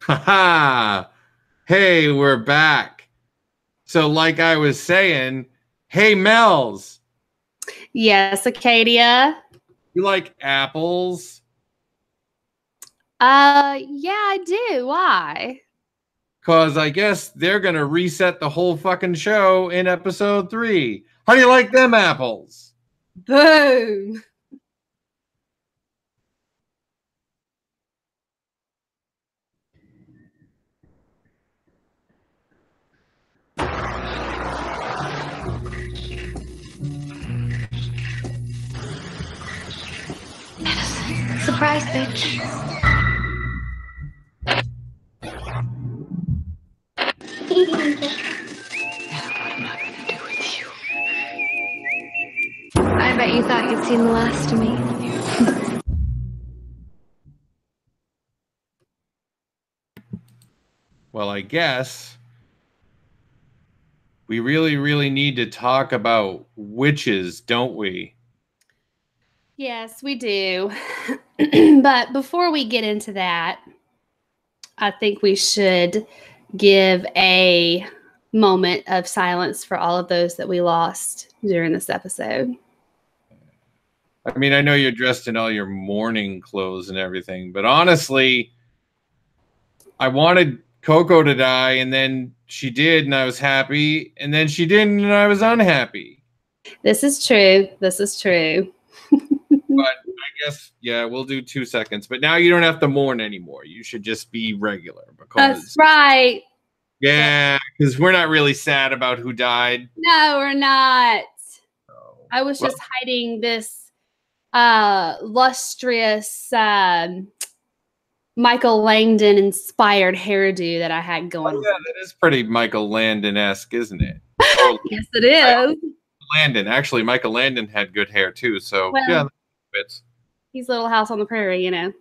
Ha! Hey, we're back. So, like I was saying, hey, Mel's, Yes, Acadia. you like apples? Yeah, I do. Why? Because I guess they're going to reset the whole fucking show in episode 3. How do you like them apples? Boom. Surprise, bitch. I bet you thought you'd seen the last of me. Well, I guess we really need to talk about witches, don't we? Yes, we do. But before we get into that, I think we should give a moment of silence for all of those that we lost during this episode. I mean, I know you're dressed in all your mourning clothes and everything, but honestly, I wanted Coco to die, and then she did, and I was happy, and then she didn't, and I was unhappy. This is true. This is true. But I guess, yeah, we'll do 2 seconds. But now you don't have to mourn anymore. You should just be regular. That's right. Yeah, because we're not really sad about who died. No, we're not. So, I was just hiding this lustrous Michael Langdon inspired hairdo that I had going on. Yeah, that is pretty Michael Landon-esque, isn't it? Yes, it is. Landon. Actually, Michael Landon had good hair too. So yeah, that fits. He's Little House on the Prairie, you know.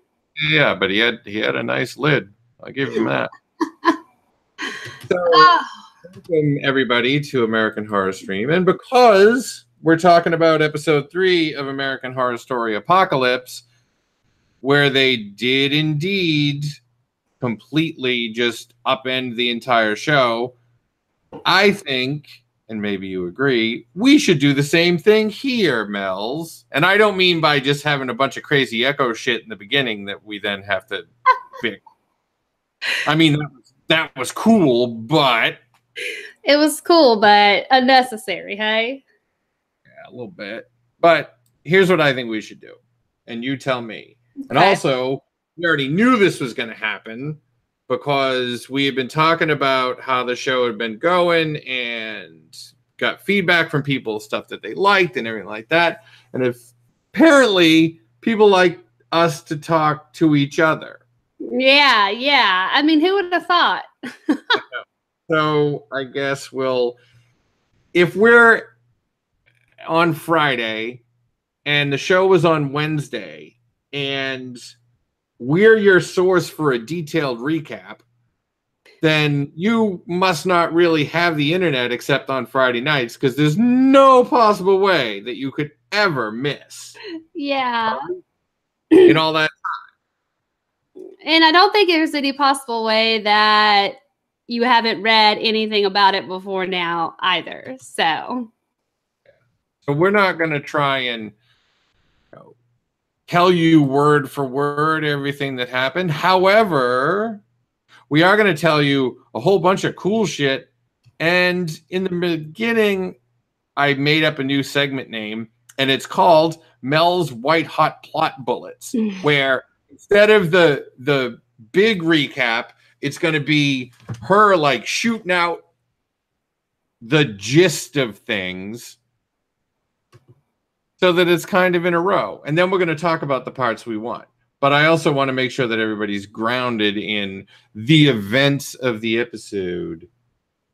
Yeah, but he had a nice lid. I'll give him that. So, welcome everybody to American Horror Stream, and because we're talking about episode 3 of American Horror Story Apocalypse, where they did indeed completely just upend the entire show, I think, and maybe you agree, we should do the same thing here, Mel's. And I don't mean by just having a bunch of crazy echo shit in the beginning that we then have to fix. I mean, that was cool, but... It was cool, but unnecessary, hey? Yeah, a little bit. But here's what I think we should do. And you tell me. Okay. And also, we already knew this was going to happen because we had been talking about how the show had been going and got feedback from people, stuff that they liked and everything like that. And apparently, people like us to talk to each other. Yeah. I mean, who would have thought? So I guess if we're on Friday and the show was on Wednesday and we're your source for a detailed recap, then you must not really have the internet except on Friday nights, because there's no possible way that you could ever miss. Yeah. In all that time. And I don't think there's any possible way that you haven't read anything about it before now either. So we're not going to try and tell you word for word everything that happened. However, we are going to tell you a whole bunch of cool shit. And in the beginning, I made up a new segment name, and it's called Mel's White Hot Plot Bullets, where instead of the big recap, it's going to be her like shooting out the gist of things so that it's kind of in a row. And then we're going to talk about the parts we want. But I also want to make sure that everybody's grounded in the events of the episode.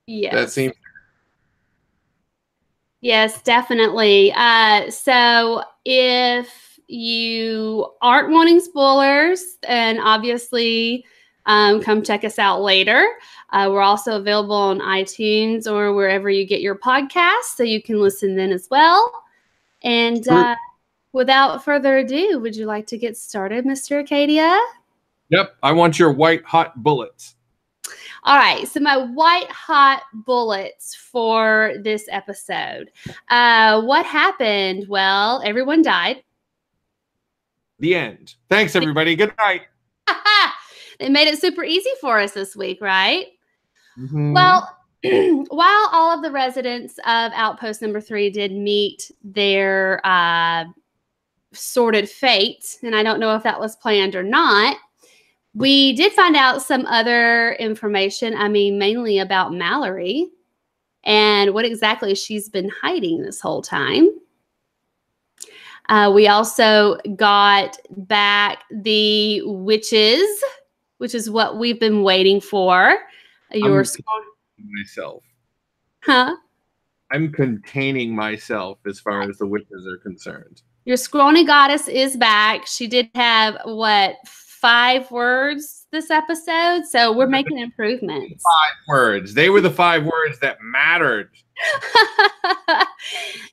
Yes. That seems... Yes, definitely. So if you aren't wanting spoilers, then obviously come check us out later. We're also available on iTunes or wherever you get your podcasts, so you can listen then as well. And without further ado, would you like to get started, Mr. Acadia? Yep. I want your white hot bullets. All right. So my white hot bullets for this episode. What happened? Well, everyone died. The end. Thanks, everybody. Good night. They made it super easy for us this week, right? Mm-hmm. Well, while all of the residents of Outpost Number 3 did meet their sordid fate, and I don't know if that was planned or not, we did find out some other information. I mean, mainly about Mallory and what exactly she's been hiding this whole time. We also got back the witches, which is what we've been waiting for. Myself. Huh? I'm containing myself as far as the witches are concerned. Your scrawny goddess is back. She did have, what, 5 words this episode? So we're making improvements. 5 words. They were the 5 words that mattered.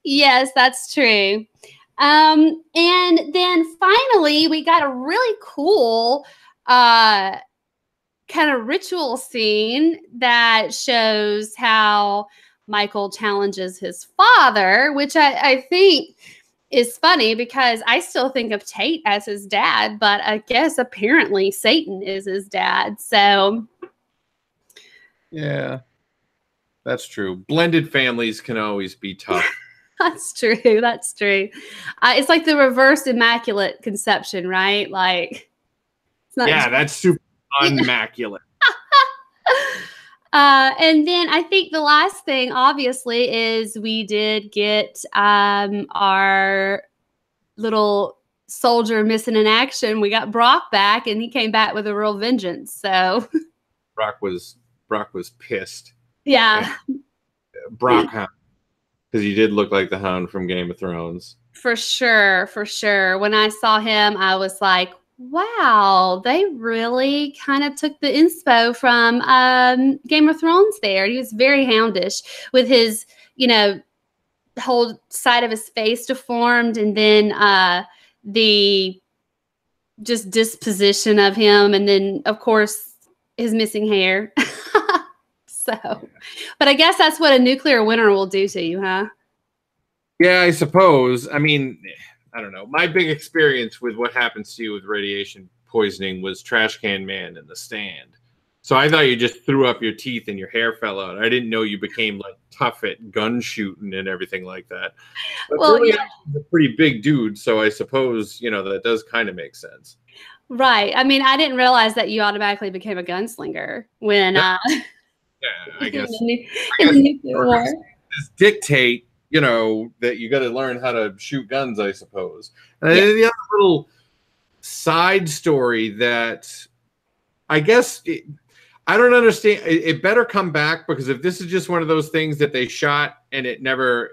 Yes, that's true. And then finally, we got a really cool kind of ritual scene that shows how Michael challenges his father, which I think is funny because I still think of Tate as his dad, but I guess apparently Satan is his dad. So yeah, that's true. Blended families can always be tough. That's true. That's true. It's like the reverse immaculate conception, right? Like, it's not. Yeah, that's super unimmaculate. And then I think the last thing, obviously, is we did get our little soldier missing in action. We got Brock back, and he came back with a real vengeance. So Brock was pissed. Yeah. Brock Hound, because he did look like the Hound from Game of Thrones. For sure, for sure. When I saw him, I was like, wow, they really kind of took the inspo from Game of Thrones there. He was very houndish with his, whole side of his face deformed, and then the just disposition of him, and then, of course, his missing hair. So, but I guess that's what a nuclear winter will do to you, huh? Yeah, I suppose. I mean, I don't know. My big experience with what happens to you with radiation poisoning was Trash Can Man in The Stand. So I thought you just threw up your teeth and your hair fell out. I didn't know you became like tough at gun shooting and everything like that. But well, really, yeah. he's a pretty big dude, so I suppose, that does kind of make sense. Right. I mean, I didn't realize that you automatically became a gunslinger when yeah, I guess. in the nuclear war. Dictate, that you got to learn how to shoot guns, I suppose. And Yeah. the other little side story that I guess I don't understand. It better come back, because if this is just one of those things that they shot and it never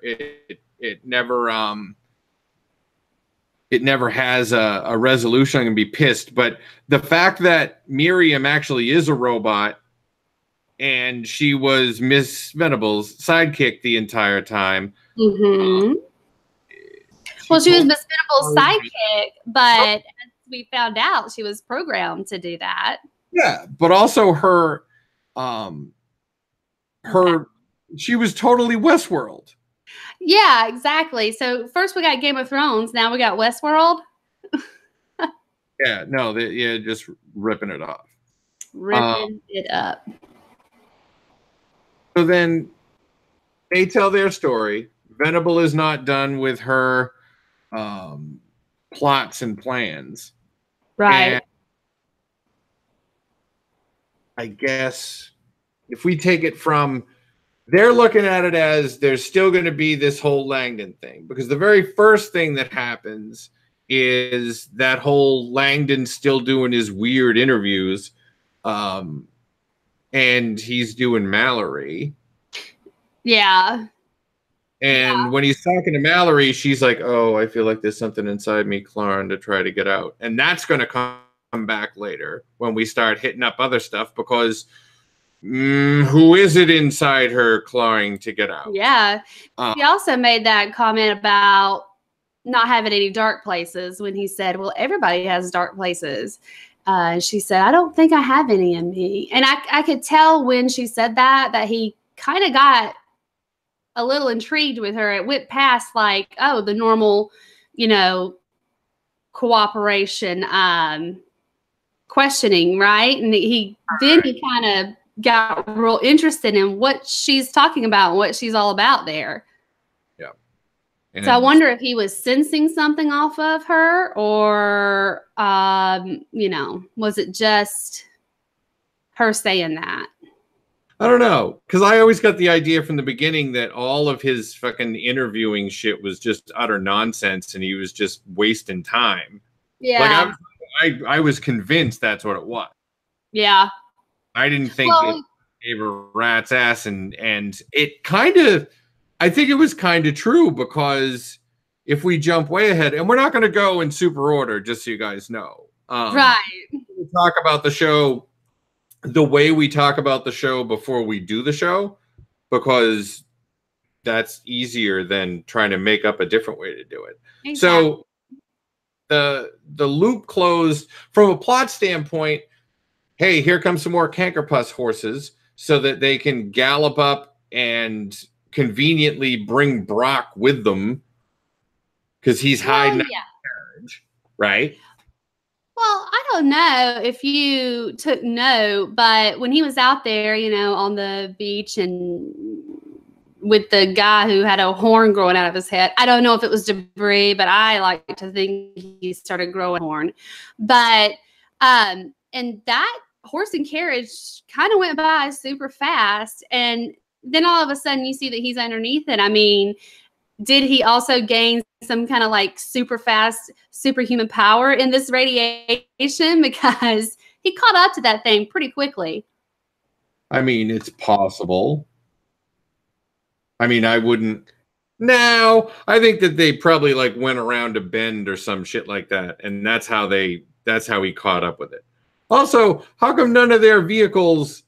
has a resolution, I'm gonna be pissed. But the fact that Miriam actually is a robot and she was Miss Venable's sidekick the entire time. Mm-hmm. Well, she was Miss Venable's sidekick, but as we found out, she was programmed to do that. Yeah, but also her she was totally Westworld. Yeah, exactly. So first we got Game of Thrones, now we got Westworld. Yeah, no, just ripping it off. Ripping it up. So then they tell their story. Venable is not done with her plots and plans. Right. And I guess if we take it from, they're looking at it as there's still going to be this whole Langdon thing, because the very first thing that happens is that whole Langdon still doing his weird interviews, and he's doing Mallory. Yeah. And when he's talking to Mallory, she's like, oh, I feel like there's something inside me clawing to try to get out. And that's going to come back later when we start hitting up other stuff, because who is it inside her clawing to get out? Yeah. He also made that comment about not having any dark places when he said, well, everybody has dark places. She said, I don't think I have any in me. And I could tell when she said that he kind of got a little intrigued with her. It went past like, oh, the normal, cooperation, questioning, right? And he kind of got real interested in what she's talking about and what she's all about there. Yeah. So I wonder if he was sensing something off of her, or, was it just her saying that? I don't know. Because I always got the idea from the beginning that all of his fucking interviewing shit was just utter nonsense and he was just wasting time. Yeah. Like I was convinced that's what it was. Yeah. I didn't think it gave a rat's ass, and it kind of, I think it was kind of true, because if we jump way ahead, and we're not going to go in super order, just so you guys know. Right. We talk about the show the way we talk about the show before we do the show, because that's easier than trying to make up a different way to do it. Exactly. So the loop closed from a plot standpoint. Hey, here comes some more Kankerpuss horses so that they can gallop up and conveniently bring Brock with them, because he's hiding out in the carriage, right? Well, I don't know if you took note, but when he was out there, on the beach and with the guy who had a horn growing out of his head, I don't know if it was debris, but I like to think he started growing a horn. But, and that horse and carriage kind of went by super fast. And then all of a sudden you see that he's underneath it. I mean, did he also gain some kind of like super fast, superhuman power in this radiation? Because he caught up to that thing pretty quickly. I mean, it's possible. I mean, I wouldn't. No, I think that they probably like went around a bend or some shit like that. And that's how he caught up with it. Also, how come none of their vehicles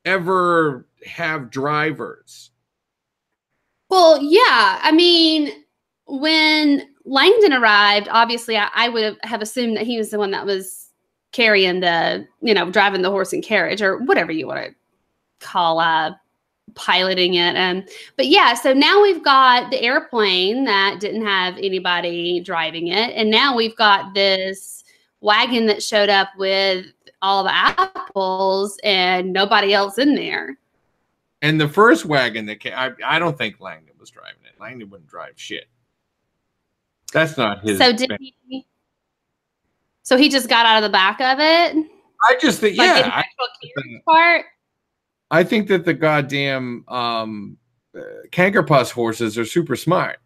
ever have drivers? Well, yeah. I mean, when Langdon arrived, obviously I would have assumed that he was the one that was carrying driving the horse and carriage, or whatever you want to call piloting it. But yeah, so now we've got the airplane that didn't have anybody driving it. And now we've got this wagon that showed up with all the apples and nobody else in there. And the first wagon that came, I don't think Langdon was driving it. Langdon wouldn't drive shit. That's not his. So did he? So he just got out of the back of it? I just think, yeah. I think that the goddamn Kankerpuss horses are super smart.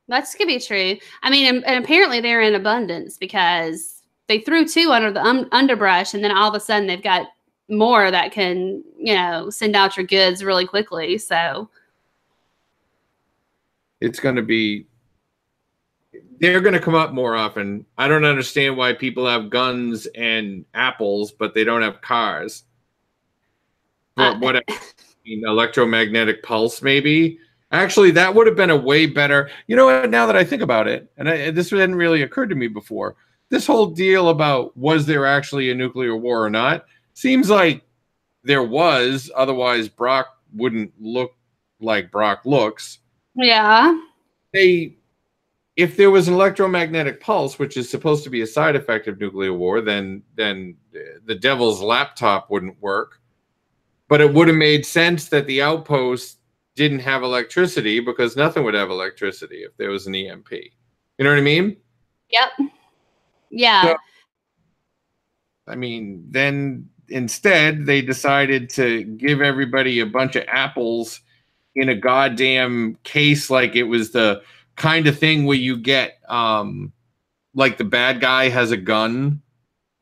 That's could be true. I mean, and apparently they're in abundance, because they threw two under the underbrush, and then all of a sudden they've got more that can, send out your goods really quickly. So it's going to be, they're going to come up more often. I don't understand why people have guns and apples, but they don't have cars. But what electromagnetic pulse, maybe? Actually, that would have been a way better. You know what? Now that I think about it, and this hadn't really occurred to me before, this whole deal about was there actually a nuclear war or not seems like there was. Otherwise, Brock wouldn't look like Brock looks. Yeah. If there was an electromagnetic pulse, which is supposed to be a side effect of nuclear war, then the devil's laptop wouldn't work. But it would have made sense that the outpost didn't have electricity, because nothing would have electricity if there was an EMP. You know what I mean? Yep. Yeah. So, I mean, then instead they decided to give everybody a bunch of apples in a goddamn case, like it was the kind of thing where you get like the bad guy has a gun.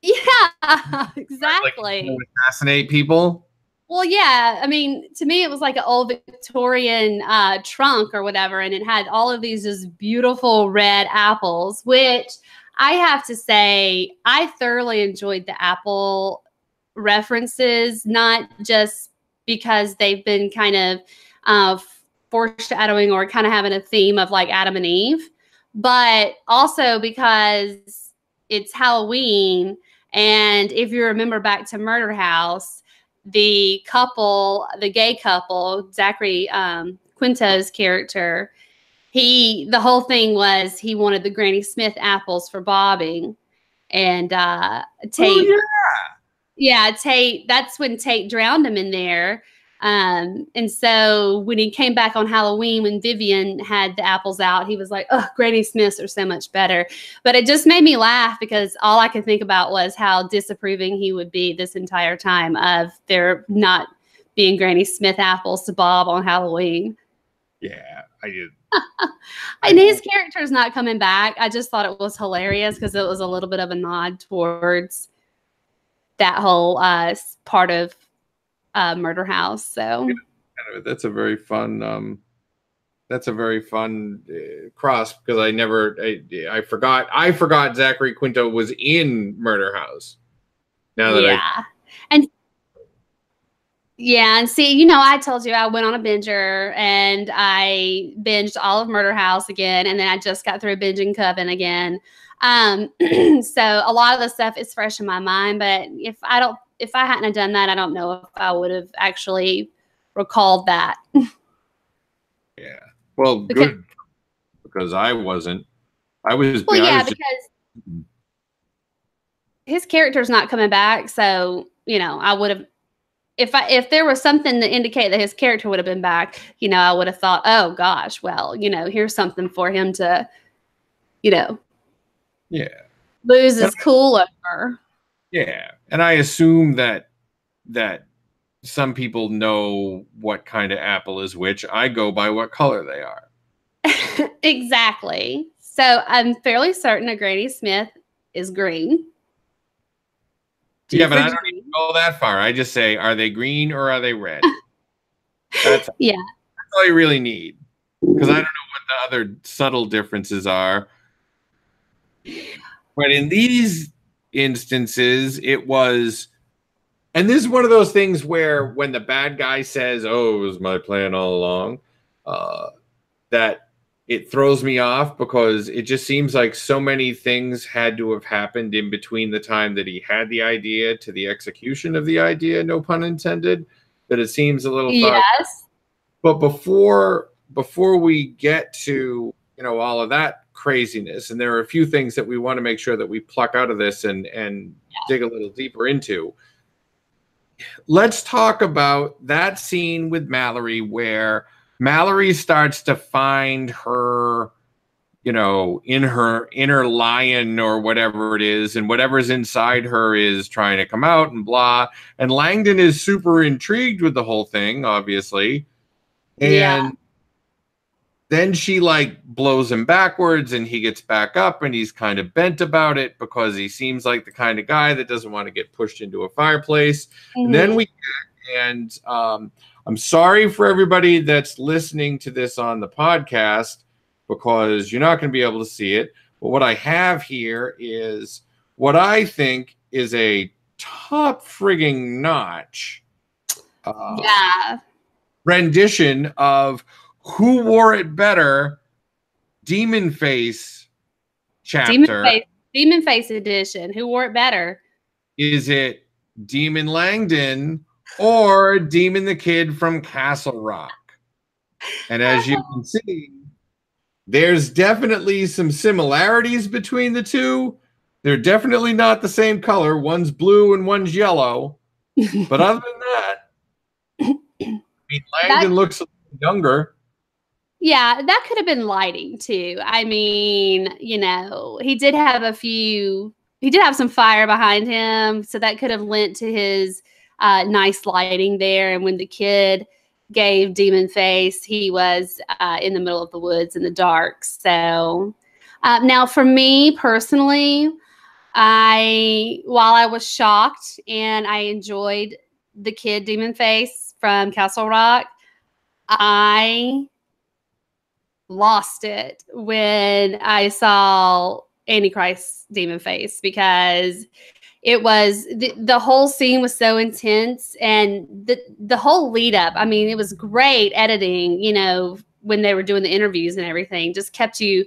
Yeah, exactly. Like, assassinate people. Well, yeah. I mean, to me, it was like an old Victorian trunk or whatever, and it had all of these just beautiful red apples, which I have to say, I thoroughly enjoyed the apple references, not just because they've been kind of foreshadowing or kind of having a theme of like Adam and Eve, but also because it's Halloween. And if you remember back to Murder House, the gay couple, Zachary Quinto's character, the whole thing was he wanted the Granny Smith apples for bobbing. And Tate, Tate, that's when Tate drowned him in there. And so when he came back on Halloween, when Vivian had the apples out, he was like, oh, Granny Smiths are so much better. But it just made me laugh because all I could think about was how disapproving he would be this entire time of there not being Granny Smith apples to bob on Halloween. Yeah, I did. And his character is not coming back. I just thought it was hilarious because it was a little bit of a nod towards that whole part of Murder House. So that's a very fun cross because I forgot Zachary Quinto was in Murder House. Now that and see, I told you I went on a binger and I binged all of Murder House again, and then I just got through binging Coven again. So a lot of the stuff is fresh in my mind, but if I hadn't have done that, I don't know if I would have actually recalled that. Yeah. Well, good, because I wasn't. Because his character's not coming back, so I would have. If there was something to indicate that his character would have been back, I would have thought, oh gosh, well, here's something for him to, lose his cool over. Yeah, and I assume that some people know what kind of apple is which. I go by what color they are. Exactly. So I'm fairly certain a Granny Smith is green. Yeah, but I don't even go that far. I just say, are they green or are they red? That's all you really need. Because I don't know what the other subtle differences are. But in these instances, it was, and this is one of those things where when the bad guy says, oh, it was my plan all along, that it throws me off because it just seems like so many things had to have happened in between the time that he had the idea to the execution of the idea, no pun intended, that it seems a little yes. But before we get to all of that craziness, and there are a few things that we want to make sure that we pluck out of this and dig a little deeper into. Let's talk about that scene with Mallory where Mallory starts to find her, in her inner lion or whatever it is, and whatever's inside her is trying to come out and blah. And Langdon is super intrigued with the whole thing, obviously. And then she blows him backwards and he gets back up and he's kind of bent about it because he seems like the kind of guy that doesn't want to get pushed into a fireplace. Mm-hmm. And then I'm sorry for everybody that's listening to this on the podcast because you're not going to be able to see it. But what I have here is what I think is a top frigging notch rendition of Who Wore It Better Demon Face chapter. Demon Face edition. Who wore it better? Is it Demon Langdon or Demon the Kid from Castle Rock? And as you can see, there's definitely some similarities between the two. They're definitely not the same color. One's blue and one's yellow. But other than that, Langdon looks a little younger. Yeah, that could have been lighting too. I mean, he did have some fire behind him, so that could have lent to his nice lighting there. And when the kid gave Demon Face, he was in the middle of the woods in the dark. So now for me personally, while I was shocked and I enjoyed the kid Demon Face from Castle Rock, I lost it when I saw Antichrist Demon Face because it was the whole scene was so intense and the whole lead up. I mean, it was great editing, when they were doing the interviews and everything, just kept you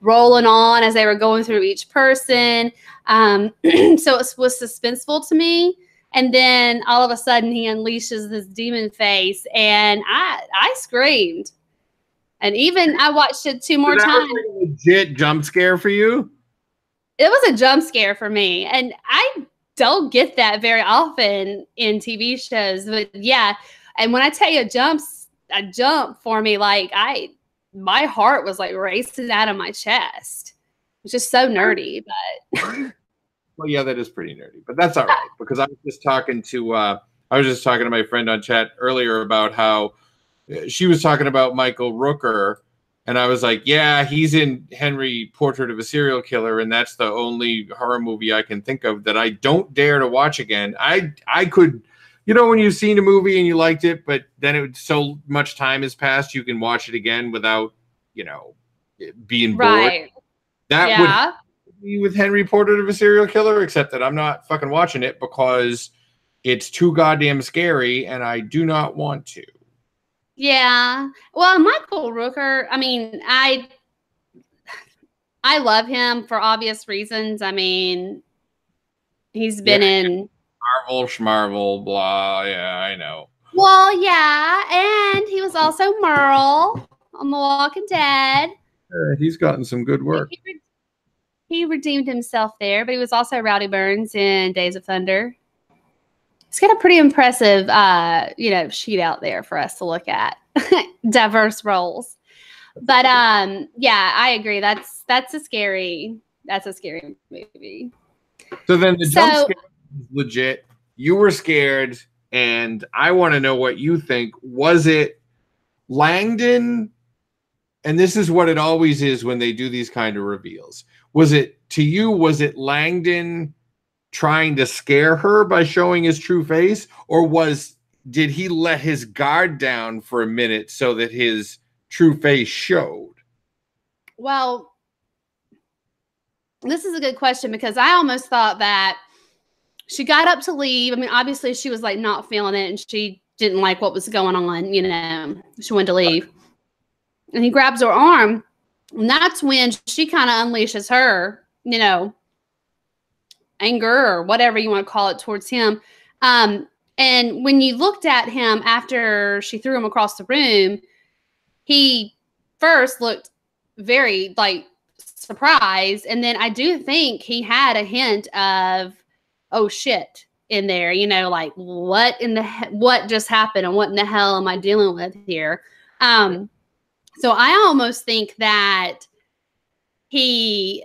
rolling on as they were going through each person. So it was suspenseful to me. And then all of a sudden he unleashes this demon face, and I screamed. And even I watched it 2 more times. Was like a legit jump scare for you? It was a jump scare for me. And I don't get that very often in TV shows. But yeah, and when I tell you a jump for me, like my heart was like racing out of my chest. It's just so nerdy, but well, yeah, that is pretty nerdy, but that's all right, because I was just talking to my friend on chat earlier about how she was talking about Michael Rooker, and I was like, yeah, he's in Henry Portrait of a Serial Killer, and that's the only horror movie I can think of that I don't dare to watch again. I could, when you've seen a movie and you liked it, but then so much time has passed, you can watch it again without, being bored. Right. That would be with Henry Portrait of a Serial Killer, except that I'm not fucking watching it because it's too goddamn scary and I do not want to. Yeah. Well, Michael Rooker, I mean, I love him for obvious reasons. I mean, he's been in Marvel, Schmarvel, blah. Yeah, I know. Well, yeah. And he was also Merle on The Walking Dead. He's gotten some good work. He redeemed himself there, but he was also Rowdy Burns in Days of Thunder. He's got a pretty impressive, sheet out there for us to look at. Diverse roles. But yeah, I agree. That's a scary movie. So then the jump scare is legit. You were scared, and I want to know what you think. Was it Langdon? And this is what it always is when they do these kind of reveals. Was it Langdon trying to scare her by showing his true face, or did he let his guard down for a minute so that his true face showed? Well, this is a good question, because I almost thought that she got up to leave. I mean, obviously she was like not feeling it, and she didn't like what was going on. She wanted to leave, and he grabs her arm, and that's when she kind of unleashes her, anger or whatever you want to call it towards him. And when you looked at him after she threw him across the room, he first looked very surprised. And then I do think he had a hint of, oh shit, in there, what just happened and what in the hell am I dealing with here? So I almost think that he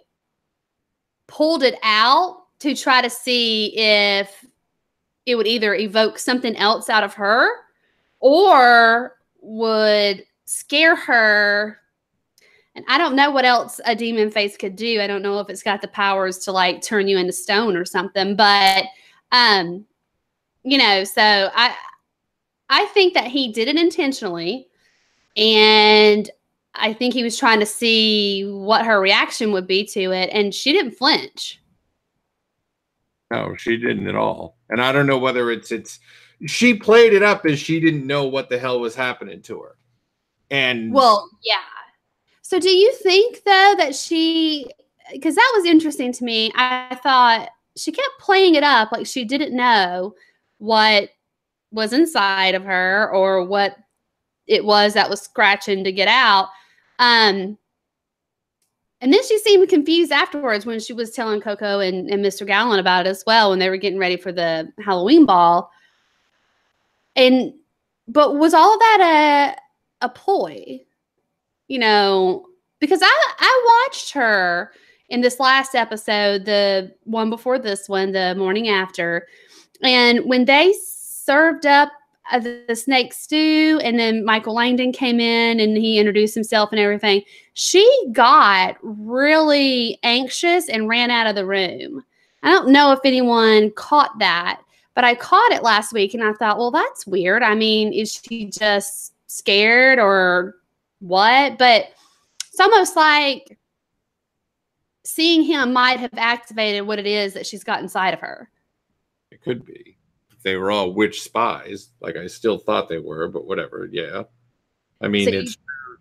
pulled it out to try to see if it would either evoke something else out of her or would scare her. And I don't know what else a demon face could do. I don't know if it's got the powers to turn you into stone or something, but so I think that he did it intentionally, and I think he was trying to see what her reaction would be to it, and she didn't flinch. No, she didn't at all. And I don't know whether it's she played it up as she didn't know what the hell was happening to her. And well, yeah. So do you think though that because that was interesting to me. I thought she kept playing it up like she didn't know what was inside of her or what it was that was scratching to get out. And then she seemed confused afterwards when she was telling Coco and Mr. Gallen about it as well, when they were getting ready for the Halloween ball. But was all that a ploy? Because I watched her in this last episode, the one before this one, the morning after. And when they served up the snake stew, and then Michael Langdon came in and he introduced himself and everything, she got really anxious and ran out of the room. I don't know if anyone caught that, but I caught it last week, and I thought, well, that's weird. I mean, is she just scared or what? But it's almost like seeing him might have activated what it is that she's got inside of her. It could be. They were all witch spies, like I still thought they were, but whatever. Yeah, I mean,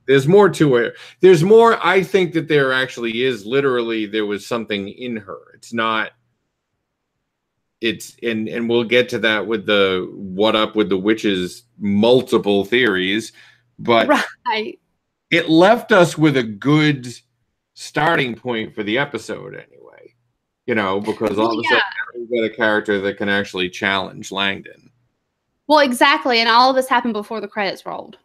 There's more to it. There's more. I think that there actually is literally there was something in her. It's not. It's and we'll get to that with the what up with the witches multiple theories, but right. It left us with a good starting point for the episode anyway. You know, because all of a sudden we've got a character that can actually challenge Langdon. Well, exactly, and all of this happened before the credits rolled.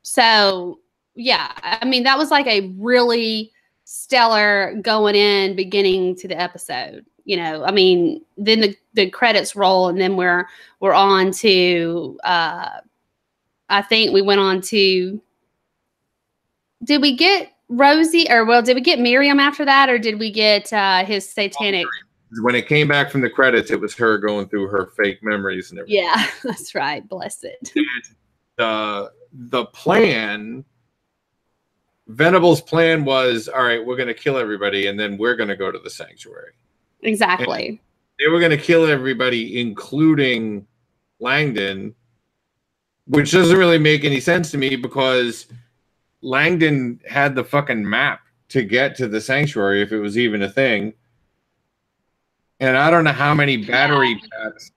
So, yeah, I mean, that was like a really stellar going in beginning to the episode. You know, I mean, then the credits roll, and then we're on to. I think we went on to. Did we get Rosie, or did we get Miriam after that, or did we get his satanic? When it came back from the credits, it was her going through her fake memories and everything. Yeah, that's right. Bless it. And the plan, Venable's plan was, all right, we're going to kill everybody, and then we're going to go to the sanctuary. Exactly. And they were going to kill everybody, including Langdon, which doesn't really make any sense to me because Langdon had the fucking map to get to the sanctuary if it was even a thing. And I don't know how many battery packs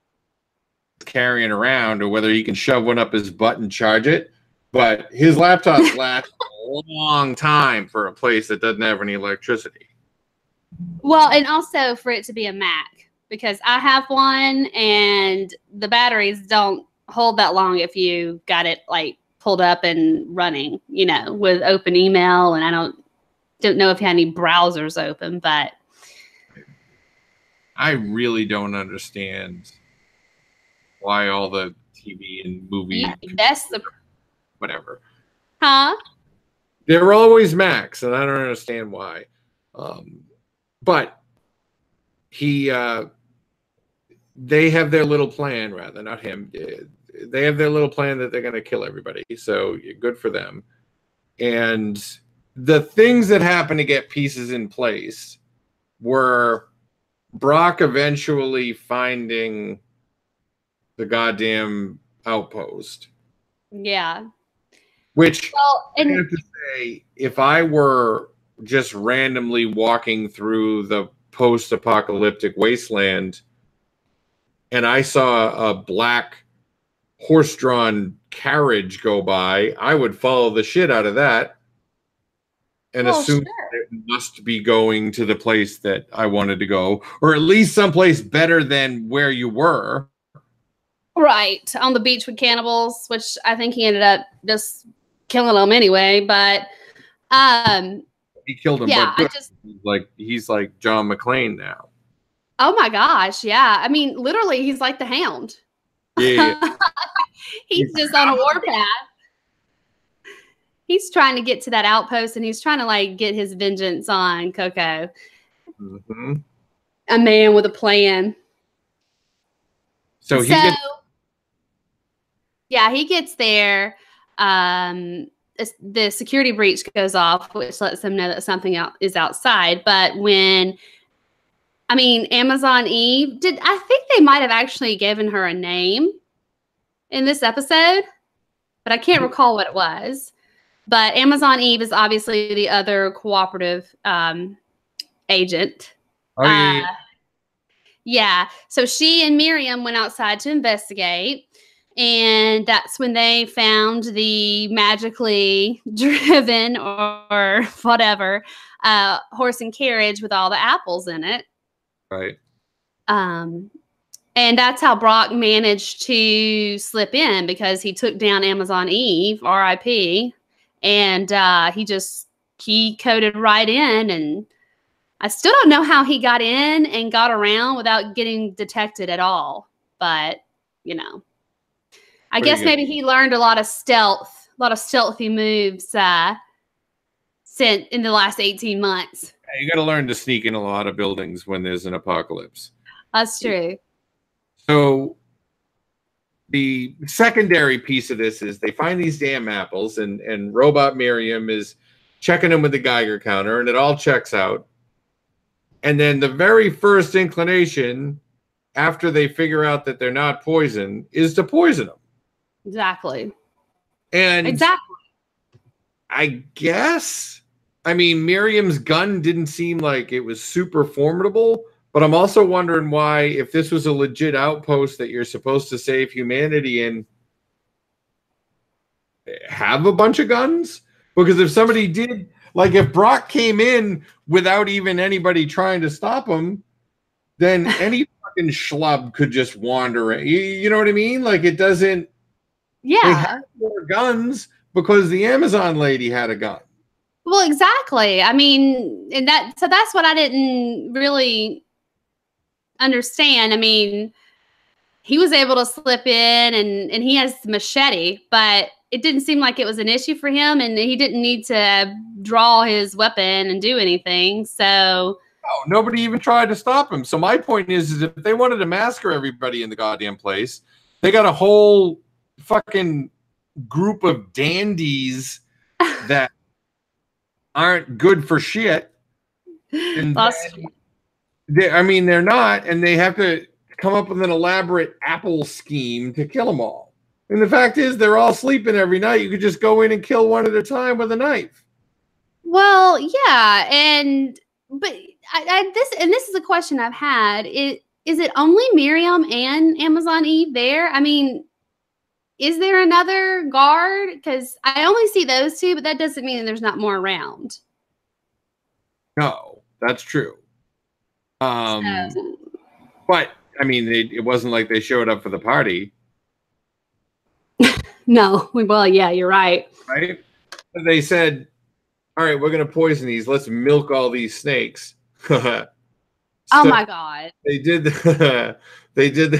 he's carrying around or whether he can shove one up his butt and charge it. But his laptops last a long time for a place that doesn't have any electricity. Well, and also for it to be a Mac, because I have one and the batteries don't hold that long if you got it like pulled up and running, you know, with open email. And I don't know if you had any browsers open, but I really don't understand why all the TV and movie that's the whatever. Huh? They're always Macs, and I don't understand why. But they have their little plan, rather, not him. They have their little plan that they're going to kill everybody. So good for them. And the things that happen to get pieces in place were Brock eventually finding the goddamn outpost. Yeah. Which, I have to say, if I were just randomly walking through the post-apocalyptic wasteland and I saw a black horse-drawn carriage go by, I would follow the shit out of that and assume it must be going to the place that I wanted to go, or at least someplace better than where you were. Right. On the beach with cannibals, which I think he ended up just killing them anyway. But he killed him. Yeah, but he's like John McClane now. Oh my gosh, yeah. I mean, literally, he's like the Hound. Yeah. He's just on a warpath. He's trying to get to that outpost, and he's trying to like get his vengeance on Coco. Mm-hmm. A man with a plan. So he gets there. The security breach goes off, which lets them know that something is outside. But when, I mean, Amazon Eve, I think they might have actually given her a name in this episode, but I can't recall what it was. But Amazon Eve is obviously the other cooperative agent. Oh, yeah. Yeah. So she and Miriam went outside to investigate. And that's when they found the magically driven or whatever horse and carriage with all the apples in it. Right. And that's how Brock managed to slip in, because he took down Amazon Eve, RIP, and he coded right in. And I still don't know how he got in and got around without getting detected at all. But, you know. I guess maybe he learned a lot of stealthy moves in the last 18 months. Yeah, you got to learn to sneak in a lot of buildings when there's an apocalypse. That's true. So the secondary piece of this is they find these damn apples, and Robot Miriam is checking them with the Geiger counter, and it all checks out. And then the very first inclination after they figure out that they're not poison is to poison them. Exactly. And exactly. I guess. I mean, Miriam's gun didn't seem like it was super formidable, but I'm also wondering why, if this was a legit outpost that you're supposed to save humanity in, have a bunch of guns? Because if somebody did, like if Brock came in without even anybody trying to stop him, then any fucking schlub could just wander in. You know what I mean? Like it doesn't. Yeah. They had more guns because the Amazon lady had a gun. Well, exactly. I mean, and that's what I didn't really understand. I mean, he was able to slip in and he has machete, but it didn't seem like it was an issue for him, and he didn't need to draw his weapon and do anything. So no, nobody even tried to stop him. So my point is if they wanted to massacre everybody in the goddamn place, they got a whole fucking group of dandies that aren't good for shit. And they're not, and they have to come up with an elaborate Apple scheme to kill them all. And the fact is, they're all sleeping every night. You could just go in and kill one at a time with a knife. Well, yeah, but this is a question I've had. Is it only Miriam and Amazon Eve there? I mean, is there another guard? Because I only see those two, but that doesn't mean that there's not more around. No, that's true. But I mean, it wasn't like they showed up for the party. No, well, yeah, you're right. Right? They said, "All right, we're going to poison these. Let's milk all these snakes." Oh my God! They did. They did.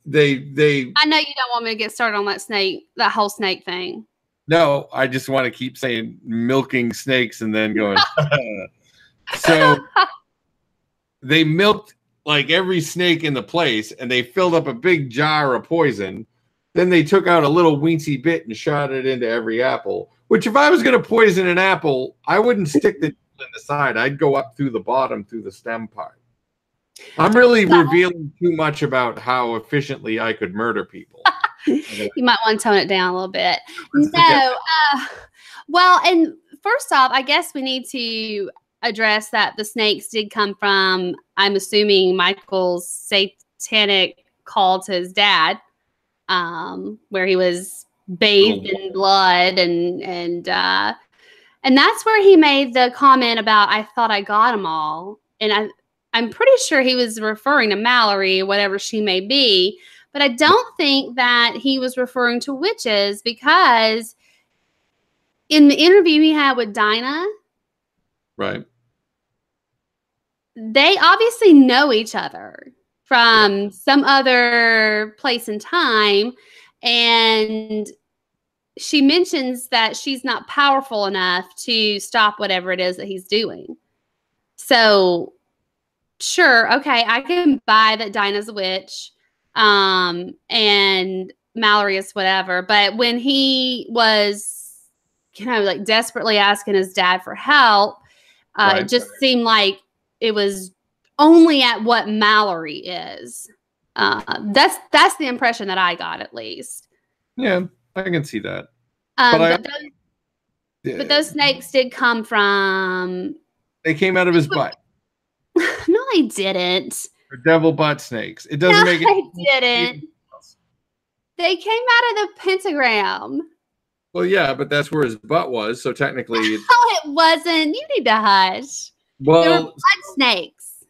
They. I know you don't want me to get started on that whole snake thing. No, I just want to keep saying milking snakes and then going. So they milked like every snake in the place, and they filled up a big jar of poison. Then they took out a little weensy bit and shot it into every apple. Which, if I was going to poison an apple, I wouldn't stick the in the side. I'd go up through the bottom, through the stem part. I'm really revealing too much about how efficiently I could murder people. You might want to tone it down a little bit. No. Well, and first off, I guess we need to address that the snakes did come from, I'm assuming, Michael's satanic call to his dad, where he was bathed in blood, and that's where he made the comment about, "I thought I got them all," and I'm pretty sure he was referring to Mallory, whatever she may be, but I don't think that he was referring to witches, because in the interview he had with Dinah, right, they obviously know each other from some other place and time, and she mentions that she's not powerful enough to stop whatever it is that he's doing. So, sure, okay, I can buy that Dinah's a witch, and Mallory is whatever. But when he was, like desperately asking his dad for help, it just seemed like it was only at what Mallory is. That's the impression that I got, at least. Yeah, I can see that. But those snakes did come from... They came out of his butt. No, they didn't. They're devil butt snakes. It doesn't make it. They didn't. They came out of the pentagram. Well, yeah, but that's where his butt was, so technically... No, it wasn't. You need to hush. Well, they were blood snakes.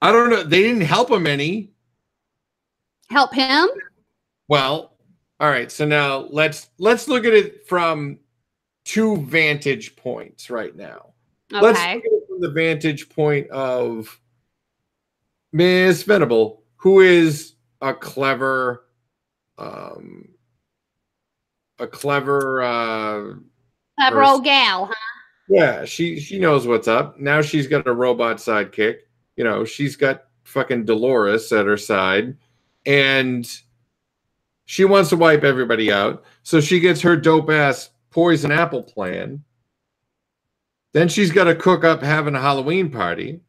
I don't know. They didn't help him any. Help him? Well, all right. So now let's look at it from two vantage points right now. Okay. Let's look at it from the vantage point of Miss Venable, who is a clever old gal, huh? Yeah, she knows what's up. Now she's got a robot sidekick. You know, she's got fucking Dolores at her side, and she wants to wipe everybody out. So she gets her dope ass poison apple plan. Then she's got to cook up having a Halloween party.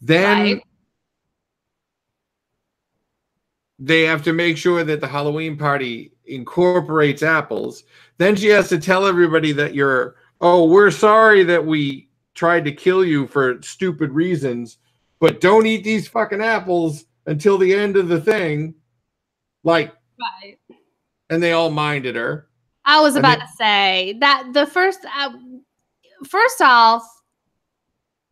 Then they have to make sure that the Halloween party incorporates apples. Then she has to tell everybody that we're sorry that we tried to kill you for stupid reasons, but don't eat these fucking apples until the end of the thing. Like, Right. And they all minded her. I was about to say that the first off,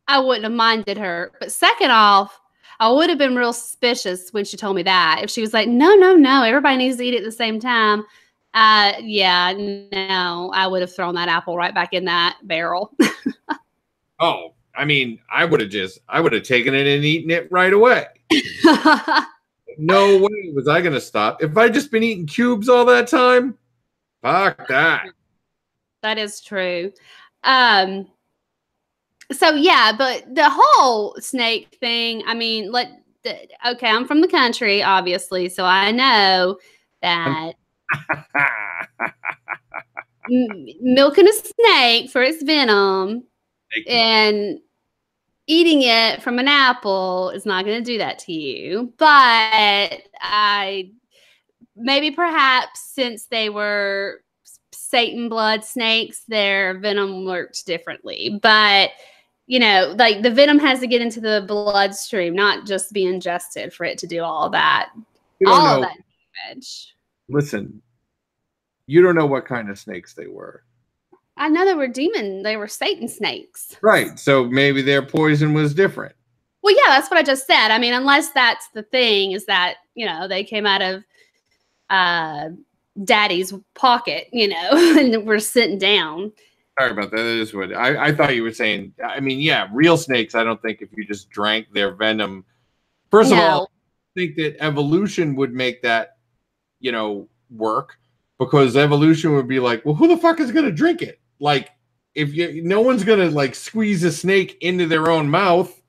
I wouldn't have minded her. But second off, I would have been real suspicious when she told me that. If she was like, no, everybody needs to eat it at the same time. Yeah, no, I would have thrown that apple right back in that barrel. Oh, I mean, I would have taken it and eaten it right away. No way was I going to stop. If I'd just been eating cubes all that time, fuck that. That is true. So yeah, but the whole snake thing, I mean, okay, I'm from the country, obviously, so I know that milking a snake for its venom and eating it from an apple is not going to do that to you. But perhaps since they were Satan blood snakes, their venom worked differently. But, like the venom has to get into the bloodstream, not just be ingested for it to do all that. All of that damage. Listen, you don't know what kind of snakes they were. I know they were Satan snakes. Right. So maybe their poison was different. Well, yeah, that's what I just said. I mean, unless that's the thing, is that, they came out of daddy's pocket, and we're sitting down. Sorry about that. That is what I thought you were saying. I mean, yeah, real snakes, I don't think if you just drank their venom. First of all, I think that evolution would make that, work, because evolution would be like, well, who the fuck is going to drink it? Like, no one's going to like squeeze a snake into their own mouth.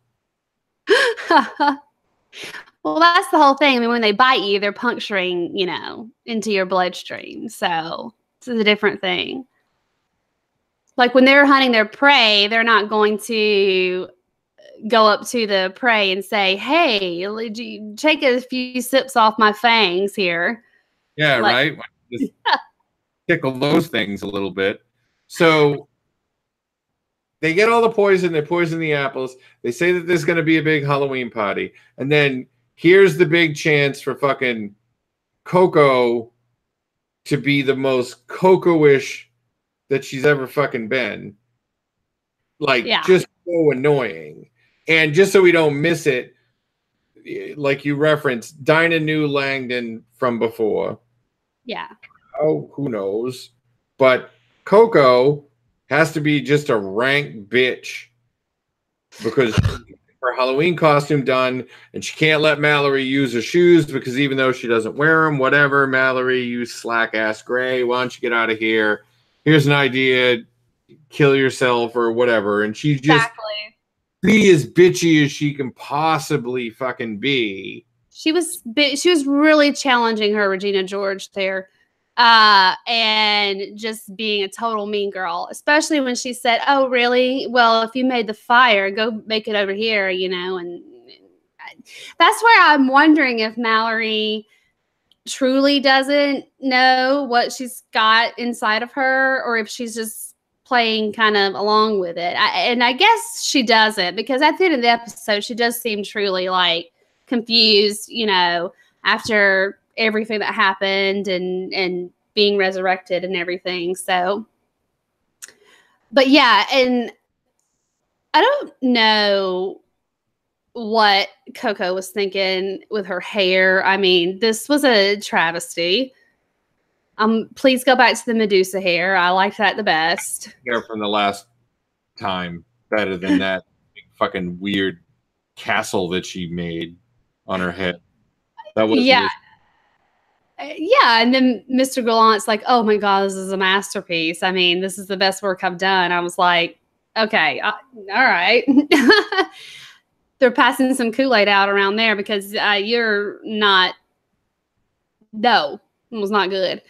Well, that's the whole thing. I mean, when they bite you, they're puncturing, into your bloodstream. So it's a different thing. Like when they're hunting their prey, they're not going to go up to the prey and say, hey, take a few sips off my fangs here. Yeah, right? Just tickle those things a little bit. So they get all the poison. They poison the apples. They say that there's going to be a big Halloween party. And then here's the big chance for fucking Coco to be the most Coco-ish that she's ever fucking been. Like, just so annoying. And just so we don't miss it, like you referenced, Dinah knew Langdon from before. Yeah. Oh, who knows? But Coco has to be just a rank bitch because her Halloween costume done, and she can't let Mallory use her shoes because even though she doesn't wear them, whatever, Mallory, you slack-ass gray, why don't you get out of here? Here's an idea, kill yourself or whatever. And she just be as bitchy as she can possibly fucking be. She was really challenging her, Regina George, there. And just being a total mean girl, especially when she said, oh, really? Well, if you made the fire, go make it over here, and that's where I'm wondering if Mallory truly doesn't know what she's got inside of her, or if she's just playing kind of along with it. And I guess she doesn't, because at the end of the episode, she does seem truly like confused, after everything that happened and being resurrected and everything. So, but yeah, and I don't know what Coco was thinking with her hair. I mean, this was a travesty. Please go back to the Medusa hair. I liked that the best. Hair from the last time better than that fucking weird castle that she made on her head. That was yeah. Yeah, and then Mr. Gallant's like, oh my God, this is a masterpiece. I mean, this is the best work I've done. I was like, okay, all right. They're passing some Kool-Aid out around there because you're not, no, it was not good.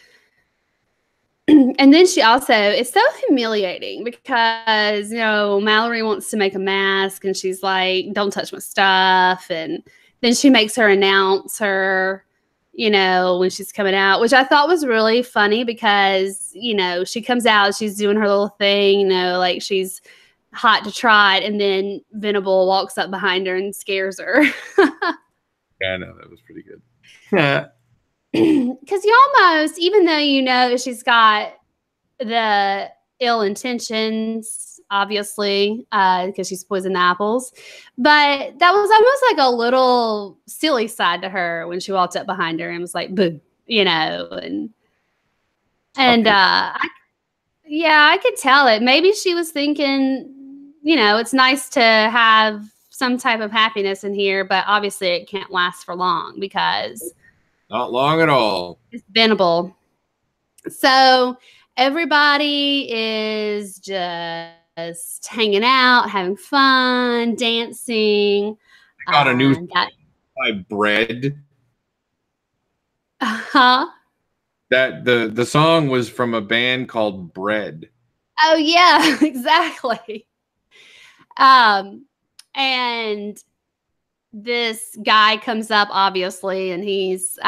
And then she also, it's so humiliating because, Mallory wants to make a mask and she's like, don't touch my stuff. And then she makes her announce her, you know, when she's coming out, which I thought was really funny because, you know, she comes out, she's doing her little thing, you know, like she's hot to trot, and then Venable walks up behind her and scares her. Yeah, I know, that was pretty good. Yeah. Because you almost, even though you know she's got the ill intentions, obviously, because she's poisoned apples, but that was almost like a little silly side to her when she walked up behind her and was like, boo, you know, and I could tell it. Maybe she was thinking, you know, it's nice to have some type of happiness in here, but obviously it can't last for long because not long at all. It's Venable. So everybody is just hanging out, having fun, dancing. I got a new song by Bread. Huh? That the song was from a band called Bread. Oh yeah, exactly. And this guy comes up, obviously, and he's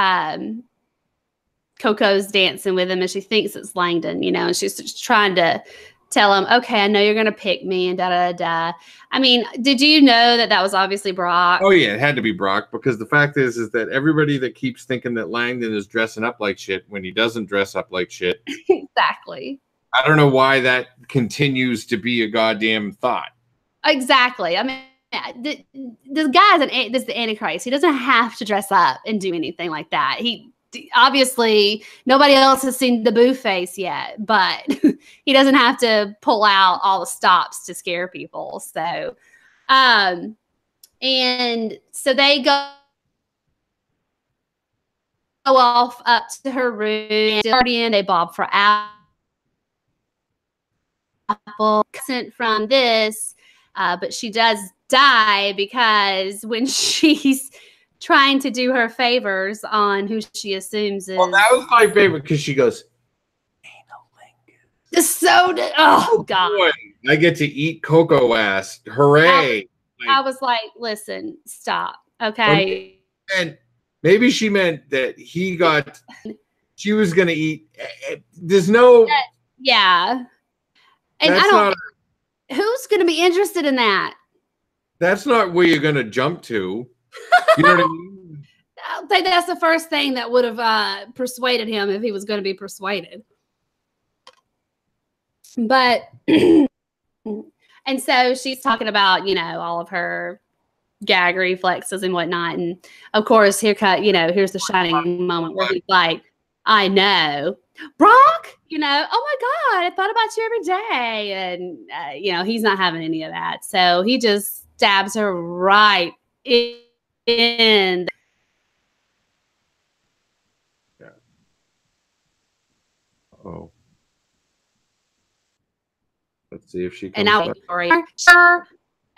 Coco's dancing with him, and she thinks it's Langdon, you know, and she's just trying to tell him, okay, I know you're gonna pick me, and da. I mean, did you know that was obviously Brock? Oh yeah, it had to be Brock, because the fact is that everybody that keeps thinking that Langdon is dressing up like shit when he doesn't dress up like shit. Exactly. I don't know why that continues to be a goddamn thought. Exactly. I mean, the guy is the Antichrist. He doesn't have to dress up and do anything like that. He obviously, nobody else has seen the boo face yet, but he doesn't have to pull out all the stops to scare people. So, and so they go off up to her room, and they bob for apple. From this, but she does die because when she's trying to do her favors on who she assumes is. Well, that was my favorite because she goes, the soda. Oh God! Boy, I get to eat Coco ass! Hooray! I was like, listen, stop, okay? And maybe she meant that she was gonna eat. There's no. Yeah, and I don't. Who's gonna be interested in that? That's not where you're gonna jump to. You know what I mean? I think that's the first thing that would have persuaded him if he was going to be persuaded. But, and so she's talking about, you know, all of her gag reflexes and whatnot. And of course, here's the shining moment where he's like, I know. Brock, you know, oh my God, I thought about you every day. And, you know, he's not having any of that. So he just stabs her right in. Yeah. Oh. Let's see if she comes and now sure.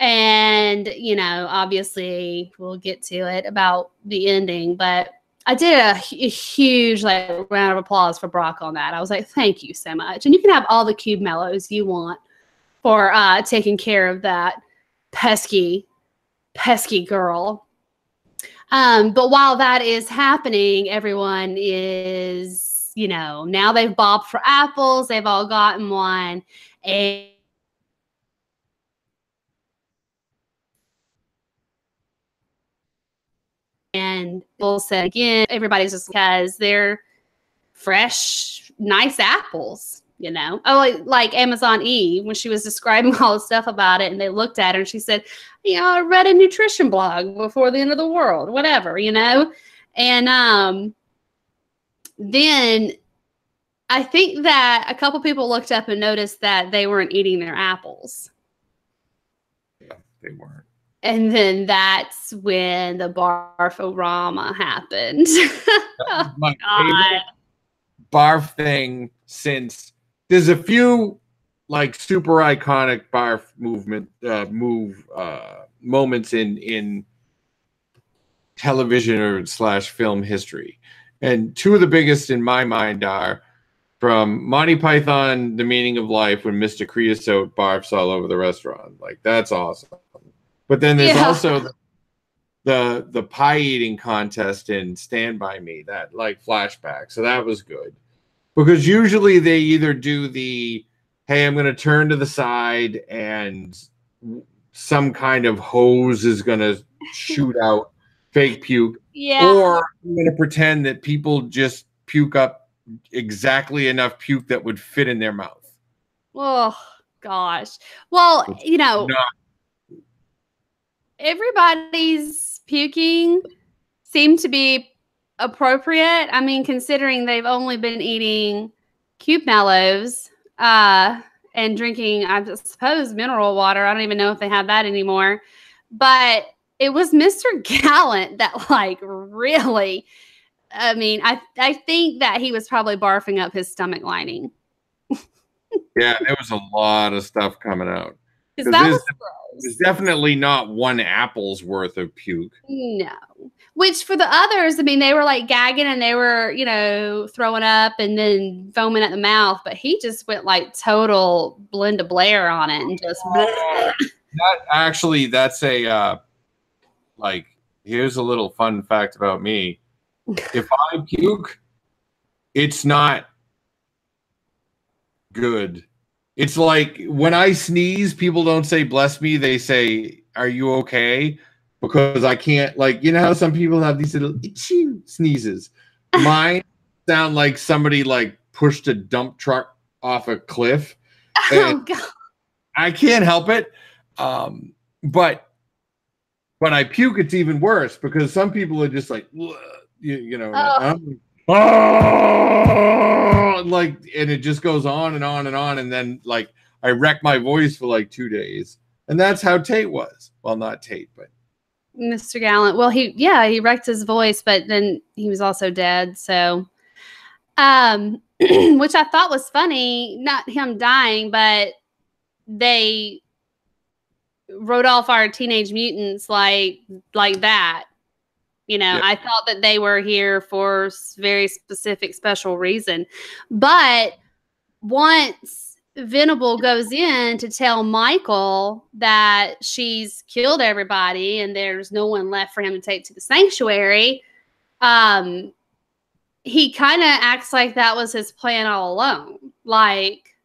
And you know, obviously we'll get to it about the ending, but I did a huge round of applause for Brock on that. I was like, thank you so much. And you can have all the cube mellows you want for taking care of that pesky girl. But while that is happening, everyone is, you know, now they've bobbed for apples. They've all gotten one. And we'll say again, everybody's just because they're fresh, nice apples, you know. Oh, like Amazon Eve, when she was describing all the stuff about it, and they looked at her and she said, you know, I read a nutrition blog before the end of the world, whatever, you know. And then I think that a couple people looked up and noticed that they weren't eating their apples. Yeah, they weren't. And then that's when the barf-o-rama happened. Oh, my favorite barf thing, since there's a few like super iconic barf moments in television or / film history. And two of the biggest in my mind are from Monty Python, The Meaning of Life, when Mr. Creosote barfs all over the restaurant. Like, that's awesome. But then there's also the pie eating contest in Stand By Me, that like flashback. So that was good. Because usually they either do the, hey, I'm going to turn to the side and some kind of hose is going to shoot out fake puke. Yeah. Or I'm going to pretend that people just puke up exactly enough puke that would fit in their mouth. Oh, gosh. Well, you know, everybody's puking seemed to be appropriate. I mean, considering they've only been eating cube mallows and drinking, I suppose, mineral water. I don't even know if they have that anymore. But it was Mr. Gallant that, like, really, I mean, I think that he was probably barfing up his stomach lining. Yeah, there was a lot of stuff coming out. Because that was It's definitely not one apple's worth of puke. No. Which for the others, I mean, they were like gagging and they were, you know, throwing up and then foaming at the mouth. But he just went like total Belinda Blair on it and just. That's a like. Here's a little fun fact about me. If I puke, it's not good. It's like when I sneeze, people don't say bless me. They say, are you okay? Because I can't, like, you know how some people have these little itchy sneezes. Mine sound like somebody like pushed a dump truck off a cliff. Oh, God. I can't help it. But when I puke, it's even worse because some people are just like, you know, like, and it just goes on and on and on. And then like I wreck my voice for like 2 days. And that's how Tate was. Well, not Tate, but Mr. Gallant. Well, he wrecked his voice, but then he was also dead. So, which I thought was funny, not him dying, but they wrote off our Teenage Mutants like that. You know, yeah. I thought that they were here for very specific, special reason. But once Venable goes in to tell Michael that she's killed everybody and there's no one left for him to take to the sanctuary, he kind of acts like that was his plan all along. Like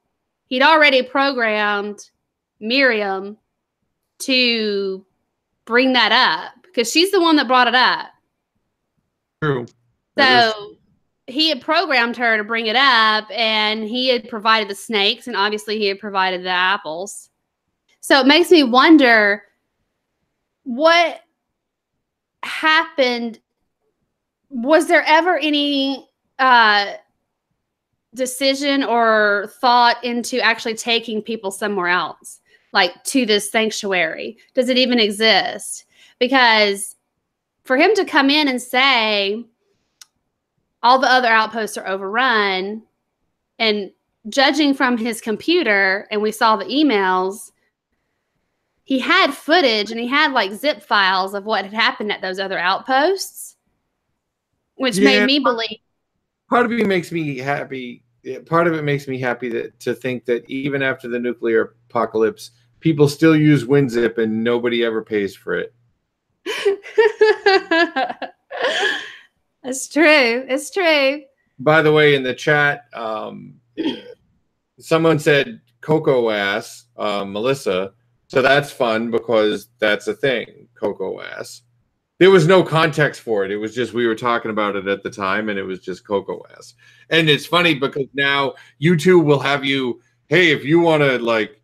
he'd already programmed Miriam to bring that up because she's the one that brought it up. True. So he had programmed her to bring it up, and he had provided the snakes, and obviously he had provided the apples. So it makes me wonder what happened. Was there ever any decision or thought into actually taking people somewhere else, like to this sanctuary? Does it even exist? Because for him to come in and say all the other outposts are overrun, and judging from his computer, and we saw the emails, he had footage and he had like zip files of what had happened at those other outposts, which made me believe. Part of it makes me happy. Part of it makes me happy to think that even after the nuclear apocalypse, people still use WinZip and nobody ever pays for it. It's true. It's true. By the way, in the chat, someone said Cocoa ass, Melissa. So that's fun because that's a thing, Cocoa ass. There was no context for it. It was just we were talking about it at the time, and it was just Cocoa ass. And it's funny because now YouTube will have you, hey, if you want to like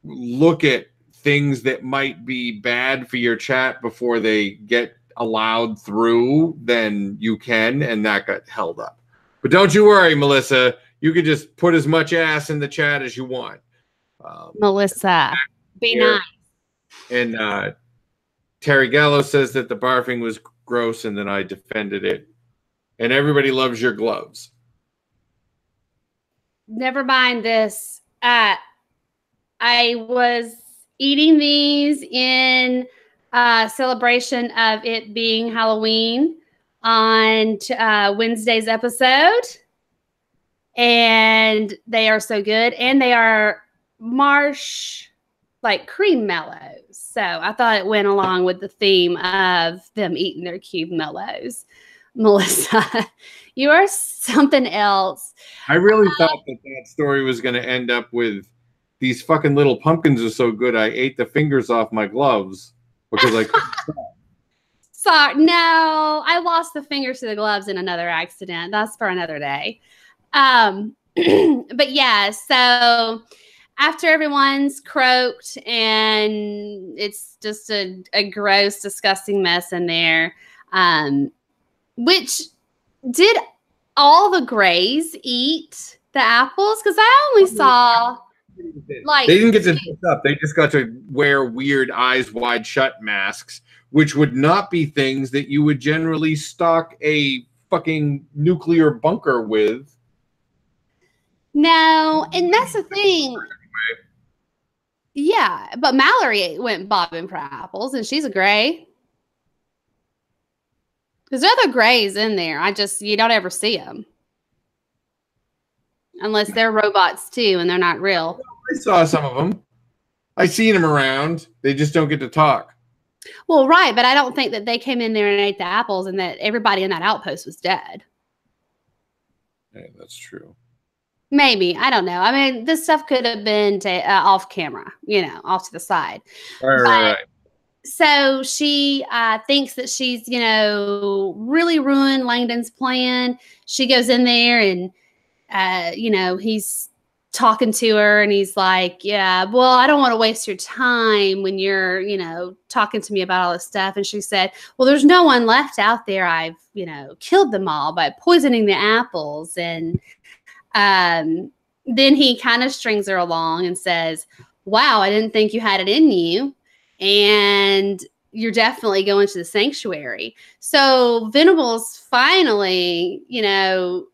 look at things that might be bad for your chat before they get allowed through, then you can, and that got held up. But don't you worry, Melissa. You can just put as much ass in the chat as you want. Melissa, be nice. And Terry Gallo says that the barfing was gross, and then I defended it. And everybody loves your gloves. Never mind this. I was eating these in celebration of it being Halloween on Wednesday's episode, and they are so good, and they are like cream mellows. So I thought it went along with the theme of them eating their cube mellows. Melissa, you are something else. I really thought that story was going to end up with these fucking little pumpkins are so good I ate the fingers off my gloves because I couldn't stop. Sorry, no, I lost the fingers to the gloves in another accident. That's for another day. But yeah, so after everyone's croaked and it's just a gross, disgusting mess in there, which did all the Greys eat the apples? Because I only saw like they didn't get to dress up. They just got to wear weird eyes wide shut masks, which would not be things that you would generally stock a fucking nuclear bunker with. No, and that's the thing. Yeah, but Mallory went bobbing for apples, and she's a Grey. There's other Greys in there. You don't ever see them. Unless they're robots too, and they're not real. I saw some of them. I seen them around. They just don't get to talk. Well, right, but I don't think that they came in there and ate the apples and that everybody in that outpost was dead. Yeah, that's true. Maybe. I don't know. I mean, this stuff could have been off camera, off to the side. Right. So she thinks that she's, really ruined Langdon's plan. She goes in there and, he's talking to her and he's like, yeah, well, I don't want to waste your time when you're, talking to me about all this stuff. And she said, well, there's no one left out there. I've, killed them all by poisoning the apples. And then he kind of strings her along and says, wow, I didn't think you had it in you. And you're definitely going to the sanctuary. So Venables finally,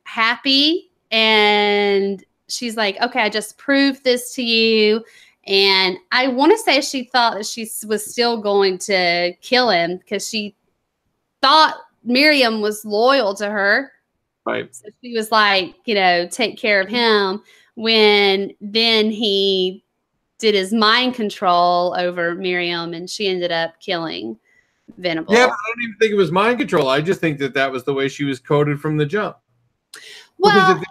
happy. And she's like, okay, I just proved this to you. And I want to say she thought that she was still going to kill him because she thought Miriam was loyal to her. Right. So she was like, take care of him, when then he did his mind control over Miriam and she ended up killing Venable. Yeah, but I don't even think it was mind control. I just think that was the way she was coded from the jump. Well,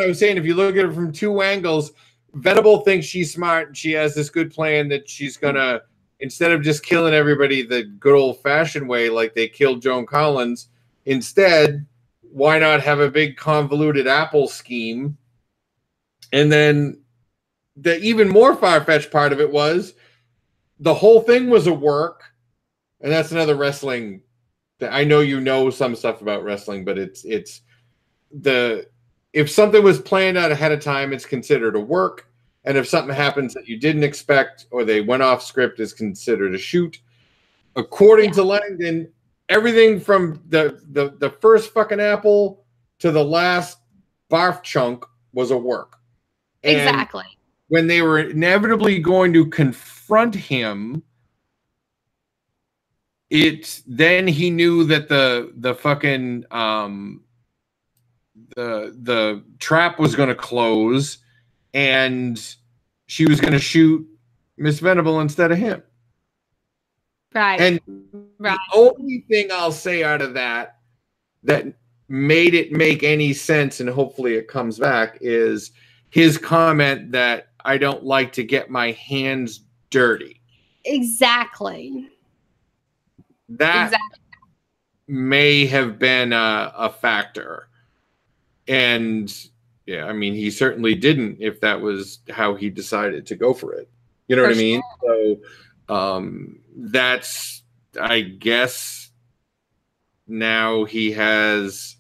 I was saying, if you look at it from two angles, Venable thinks she's smart and she has this good plan that she's gonna, instead of just killing everybody the good old-fashioned way like they killed Joan Collins, instead, why not have a big convoluted apple scheme? And then the even more far-fetched part of it was the whole thing was a work, and that's another wrestling. I know you know some stuff about wrestling, but it's if something was planned out ahead of time, it's considered a work, and if something happens that you didn't expect or they went off script, is considered a shoot. According to Langdon, everything from the first fucking apple to the last barf chunk was a work. And exactly. when they were inevitably going to confront him, then he knew that the fucking the trap was going to close, and she was going to shoot Miss Venable instead of him. Right. And the only thing I'll say out of that made it make any sense, and hopefully it comes back, is his comment that I don't like to get my hands dirty. Exactly. That may have been a factor. And yeah, I mean, he certainly didn't if that was how he decided to go for it. You know what I mean? So that's, I guess, now he has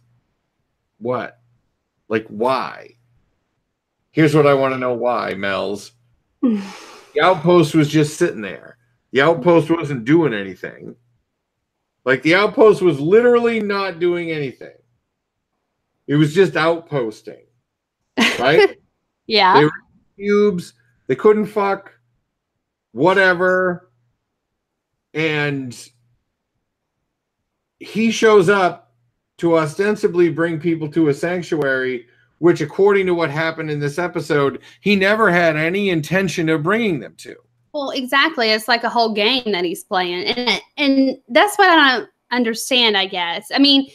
what? Like, why? Here's what I want to know why, Mel's. The outpost was just sitting there. The outpost wasn't doing anything. Like, the outpost was literally not doing anything. It was just outposting. Right? Yeah. They were cubes. They couldn't fuck. Whatever. And he shows up to ostensibly bring people to a sanctuary, which, according to what happened in this episode, he never had any intention of bringing them to. Well, exactly. It's like a whole game that he's playing. And that's what I don't understand, I guess. I mean,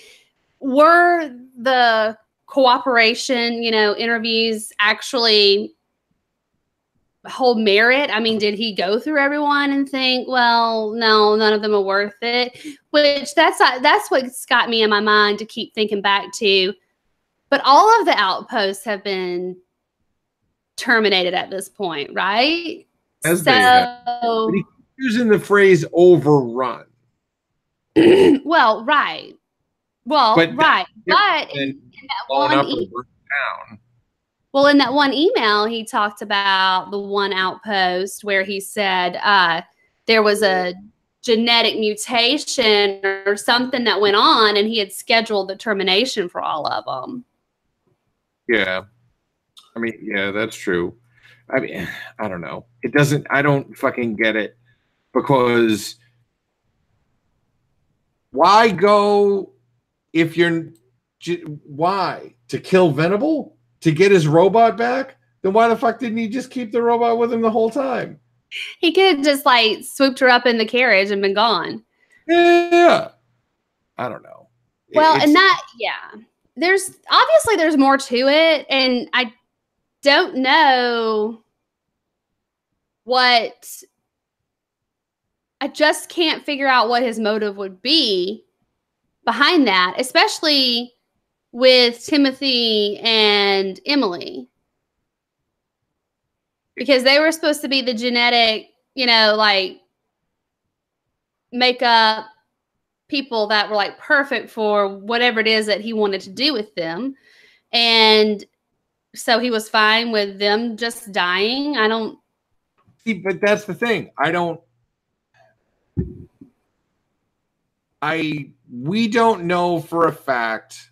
were the cooperation, interviews actually hold merit? I mean, did he go through everyone and think, well, no, none of them are worth it? Which that's what's got me in my mind to keep thinking back to. But all of the outposts have been terminated at this point, right? As so he's using the phrase overrun. Well, right. Well, but right. But in that one in that one email, he talked about the one outpost where he said there was a genetic mutation or something that went on, and he had scheduled the termination for all of them. Yeah. I mean, yeah, that's true. I mean, I don't know. I don't fucking get it, because why go if you're, why? To kill Venable? To get his robot back? Then why the fuck didn't he just keep the robot with him the whole time? He could have just like swooped her up in the carriage and been gone. Yeah. I don't know. Well, there's more to it, and I don't know I just can't figure out what his motive would be behind that, especially with Timothy and Emily, because they were supposed to be the genetic, like makeup people that were like perfect for whatever it is that he wanted to do with them. And so he was fine with them just dying. I don't see, but that's the thing. We don't know for a fact,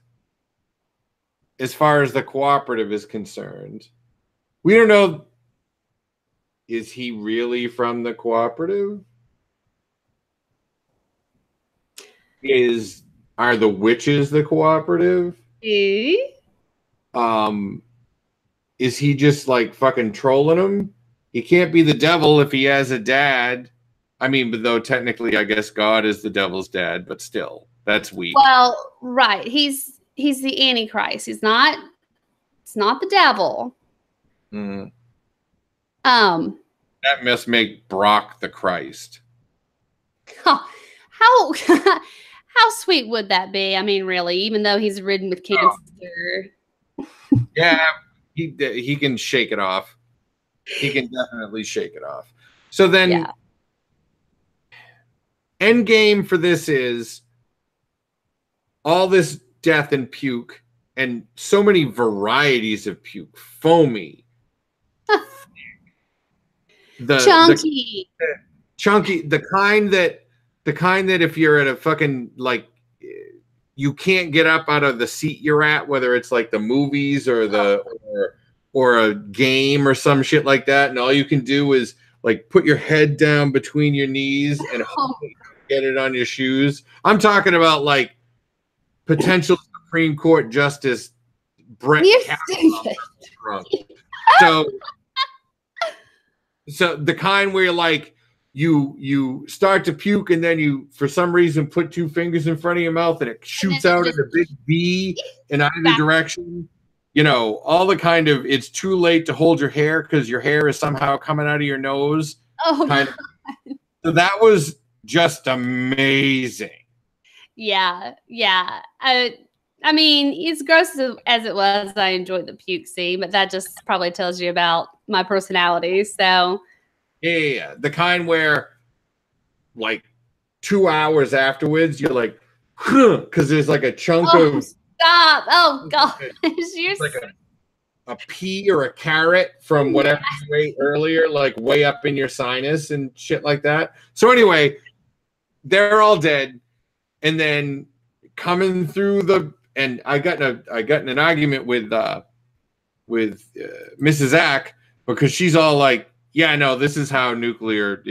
as far as the cooperative is concerned. We don't know, is he really from the cooperative? Are the witches the cooperative? Is he just like fucking trolling them? He can't be the devil if he has a dad. I mean, but though technically, I guess God is the devil's dad, but still, that's weak. Well, right. He's the Antichrist. It's not the devil. Mm. That must make Brock the Christ. How sweet would that be? I mean, really, even though he's ridden with cancer. Yeah, he can shake it off. He can definitely shake it off. So then, end game for this is all this death and puke, and so many varieties of puke. Foamy, chunky, chunky, the kind that if you're at a fucking, like, you can't get up out of the seat you're at, whether it's like the movies or or a game or some shit like that, and all you can do is like put your head down between your knees and get it on your shoes. I'm talking about like potential Supreme Court Justice Brett Kavanaugh. So the kind where you're like, you start to puke, and then you, for some reason, put two fingers in front of your mouth, and it shoots out in a big V in either direction. All the kind of, it's too late to hold your hair because your hair is somehow coming out of your nose. Oh, kind of. So that was just amazing. Yeah. I mean, as gross as it was, I enjoyed the puke scene, but that just probably tells you about my personality. So. Yeah. The kind where, like, 2 hours afterwards, you're like, because there's like a chunk of. Stop! Oh gosh, it's like a pea or a carrot from whatever you ate earlier, like way up in your sinus and shit like that. So anyway, they're all dead, and then coming through and I got in an argument with Mrs. Zach, because she's all like, "Yeah, no, this is how nuclear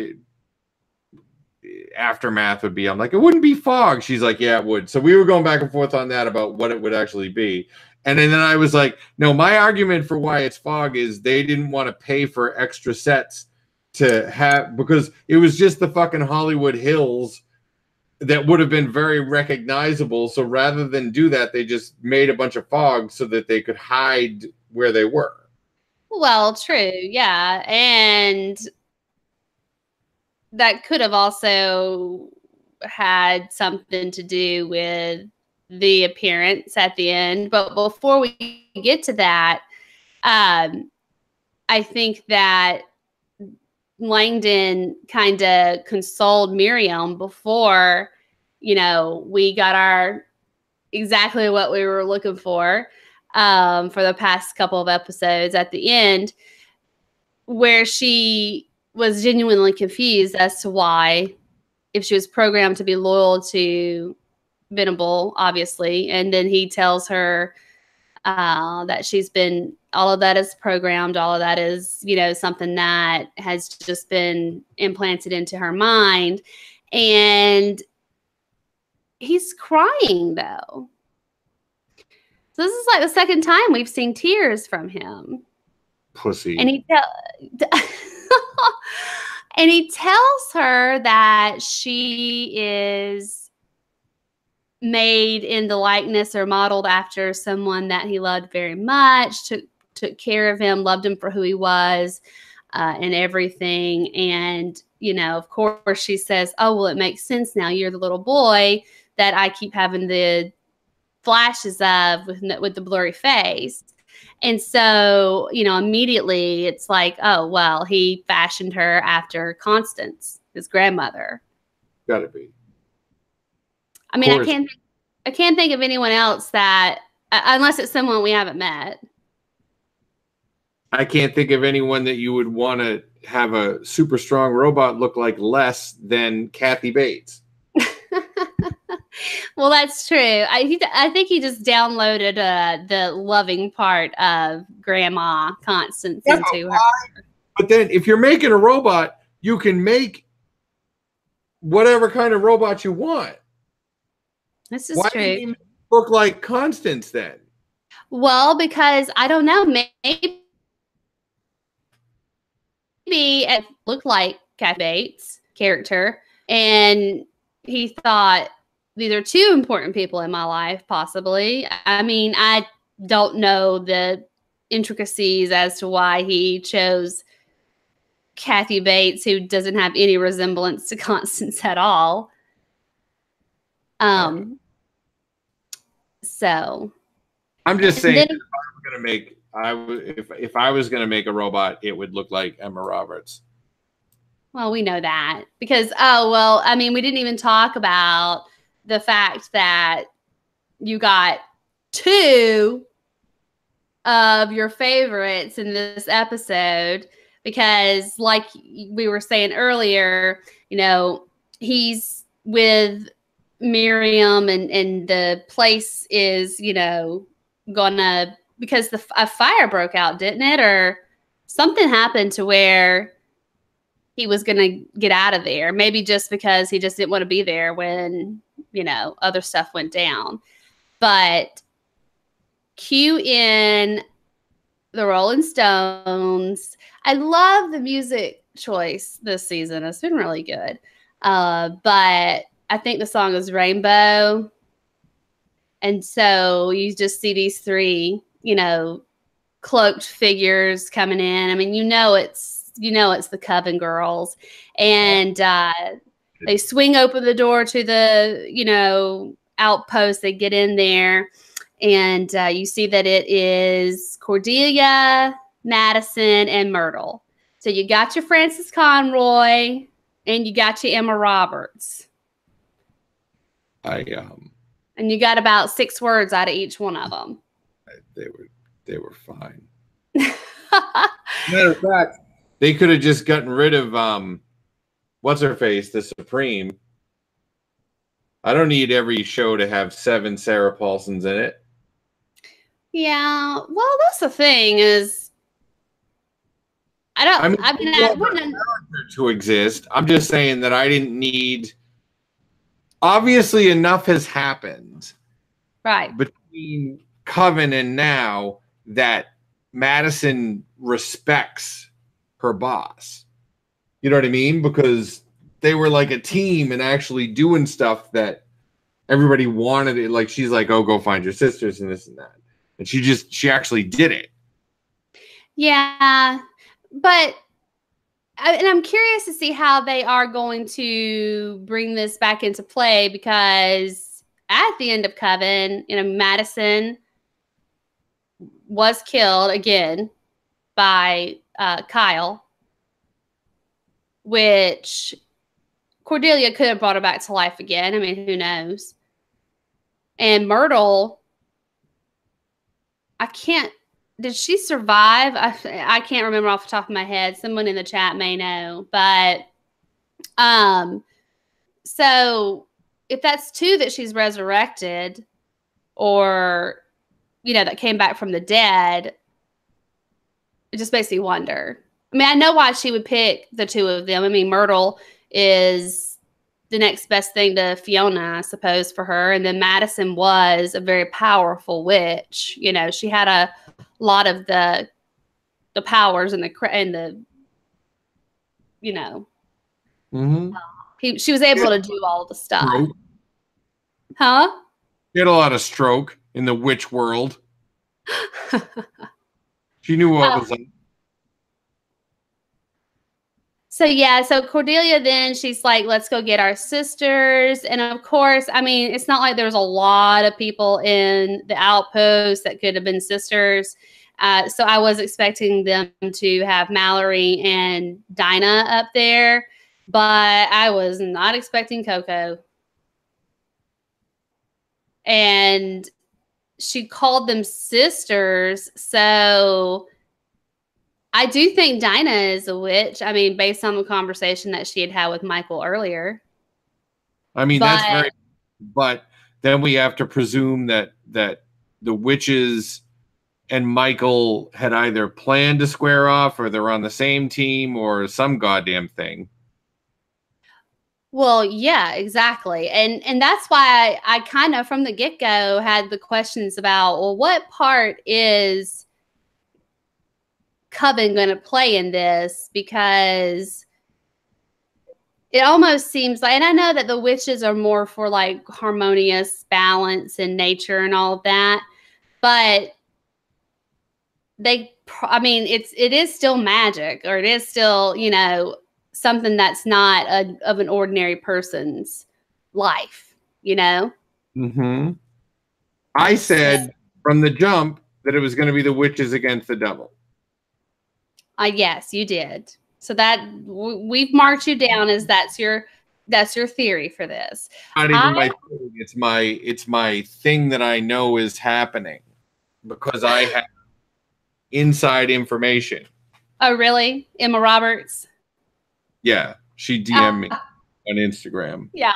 aftermath would be." I'm like, it wouldn't be fog. She's like, yeah, it would. So we were going back and forth on that about what it would actually be. And then I was like, no, my argument for why it's fog is they didn't want to pay for extra sets to have, because it was just the fucking Hollywood Hills that would have been very recognizable. So rather than do that, they just made a bunch of fog so that they could hide where they were. Well, true. Yeah. And that could have also had something to do with the appearance at the end. But before we get to that, I think that Langdon kind of consoled Miriam before, we got our exactly what we were looking for the past couple of episodes at the end, where she was genuinely confused as to why, if she was programmed to be loyal to Venable, obviously, and then he tells her that she's been, all of that is programmed, all of that is, something that has just been implanted into her mind. And he's crying, though. So this is like the second time we've seen tears from him. Pussy. And he tells her that she is made in the likeness or modeled after someone that he loved very much, took care of him, loved him for who he was, and everything. And, of course she says, oh, well, it makes sense now. You're the little boy that I keep having the flashes of with the blurry face. And so, immediately it's like, oh, well, he fashioned her after Constance, his grandmother. Gotta be. I mean, I can't think of anyone else that, unless it's someone we haven't met. I can't think of anyone that you would want to have a super strong robot look like less than Kathy Bates. Well, that's true. I think he just downloaded the loving part of Grandma Constance into her. But then if you're making a robot, you can make whatever kind of robot you want. This is Why true. did he look like Constance then? Well, because I don't know, maybe it looked like Kathy Bates' character, and he thought, these are two important people in my life, possibly. I mean, I don't know the intricacies as to why he chose Kathy Bates, who doesn't have any resemblance to Constance at all. So I'm just saying, if I was gonna make a robot, it would look like Emma Roberts. Well, we know that because, I mean, we didn't even talk about the fact that you got two of your favorites in this episode, because like we were saying earlier, he's with Miriam and the place is, gonna, because a fire broke out, didn't it? Or something happened to where he was going to get out of there. Maybe just because he just didn't want to be there when, other stuff went down. But cue in the Rolling Stones. I love the music choice this season. It's been really good. But I think the song is Rainbow. And so you just see these three, cloaked figures coming in. I mean, it's the Coven girls, and they swing open the door to the outpost. They get in there, and you see that it is Cordelia, Madison, and Myrtle. So you got your Frances Conroy, and you got your Emma Roberts. And you got about 6 words out of each one of them. They were fine. Matter of fact, they could have just gotten rid of what's her face, the Supreme. I don't need every show to have 7 Sarah Paulsons in it. Yeah, well, that's the thing is, I wouldn't to exist. I'm just saying that I didn't need. Obviously, enough has happened, right, between Coven and now that Madison respects her boss. You know what I mean? Because they were like a team and actually doing stuff that everybody wanted it. Like she's like, oh, go find your sisters and this and that. And she actually did it. Yeah. But and I'm curious to see how they are going to bring this back into play, because at the end of Coven, Madison was killed again by Kyle, which Cordelia could have brought her back to life again. I mean, who knows? And Myrtle, did she survive? I can't remember off the top of my head. Someone in the chat may know. But so if that's two that she's resurrected, or, that came back from the dead, it just makes me wonder. I mean, I know why she would pick the two of them. I mean, Myrtle is the next best thing to Fiona, I suppose, for her. And then Madison was a very powerful witch. She had a lot of the powers and the she was able to do all the stuff. Stroke. Huh? She had a lot of stroke in the witch world. She knew what was up. So Cordelia, then she's like, let's go get our sisters. And of course, I mean, it's not like there was a lot of people in the outpost that could have been sisters. So I was expecting them to have Mallory and Dinah up there, but I was not expecting Coco. And she called them sisters. So I do think Dinah is a witch. I mean, based on the conversation that she had with Michael earlier. I mean, that's very. But then we have to presume that the witches and Michael had either planned to square off, or they're on the same team, or some goddamn thing. Well, yeah, exactly. And that's why I kind of from the get-go had the questions about, well, what part is Coven going to play in this? Because it almost seems like, and I know that the witches are more for like harmonious balance and nature and all of that, but it is still magic, or it is still, something that's not of an ordinary person's life, Mm-hmm. I said from the jump that it was going to be the witches against the devil. Yes, you did. So that we've marked you down as that's your theory for this. Not even my theory. It's my thing that I know is happening because I have inside information. Oh, really? Emma Roberts? Yeah, she DM'd me on Instagram. Yeah.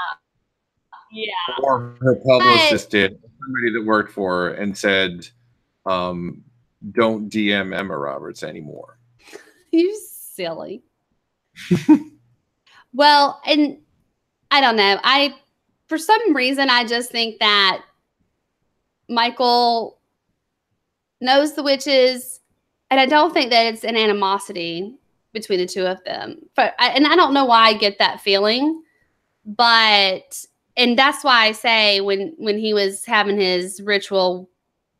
Or her publicist did. Somebody that worked for her and said, don't DM Emma Roberts anymore. You silly. Well, and I don't know. For some reason, I just think that Michael knows the witches, and I don't think that it's an animosity between the two of them. And I don't know why I get that feeling, and that's why I say when he was having his ritual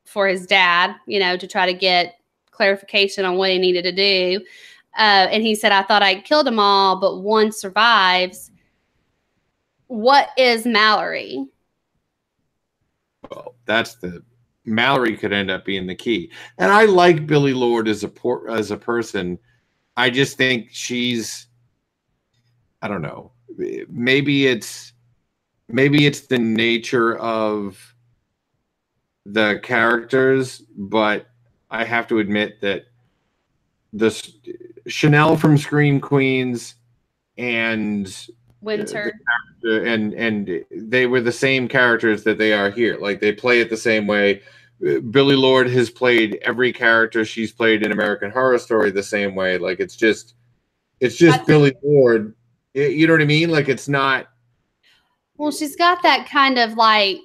for his dad, to try to get clarification on what he needed to do, and he said, I thought I killed them all, but one survives. What is Mallory? Well, Mallory could end up being the key. And I like Billie Lourd as a person. I just think she's, I don't know, maybe it's the nature of the characters, but I have to admit that Chanel from Scream Queens and Winter and they were the same characters that they are here. Like they play it the same way. Billie Lourd has played every character she's played in American Horror Story the same way. Like it's just Billie Lourd. You know what I mean? Like it's not. Well, she's got that kind of like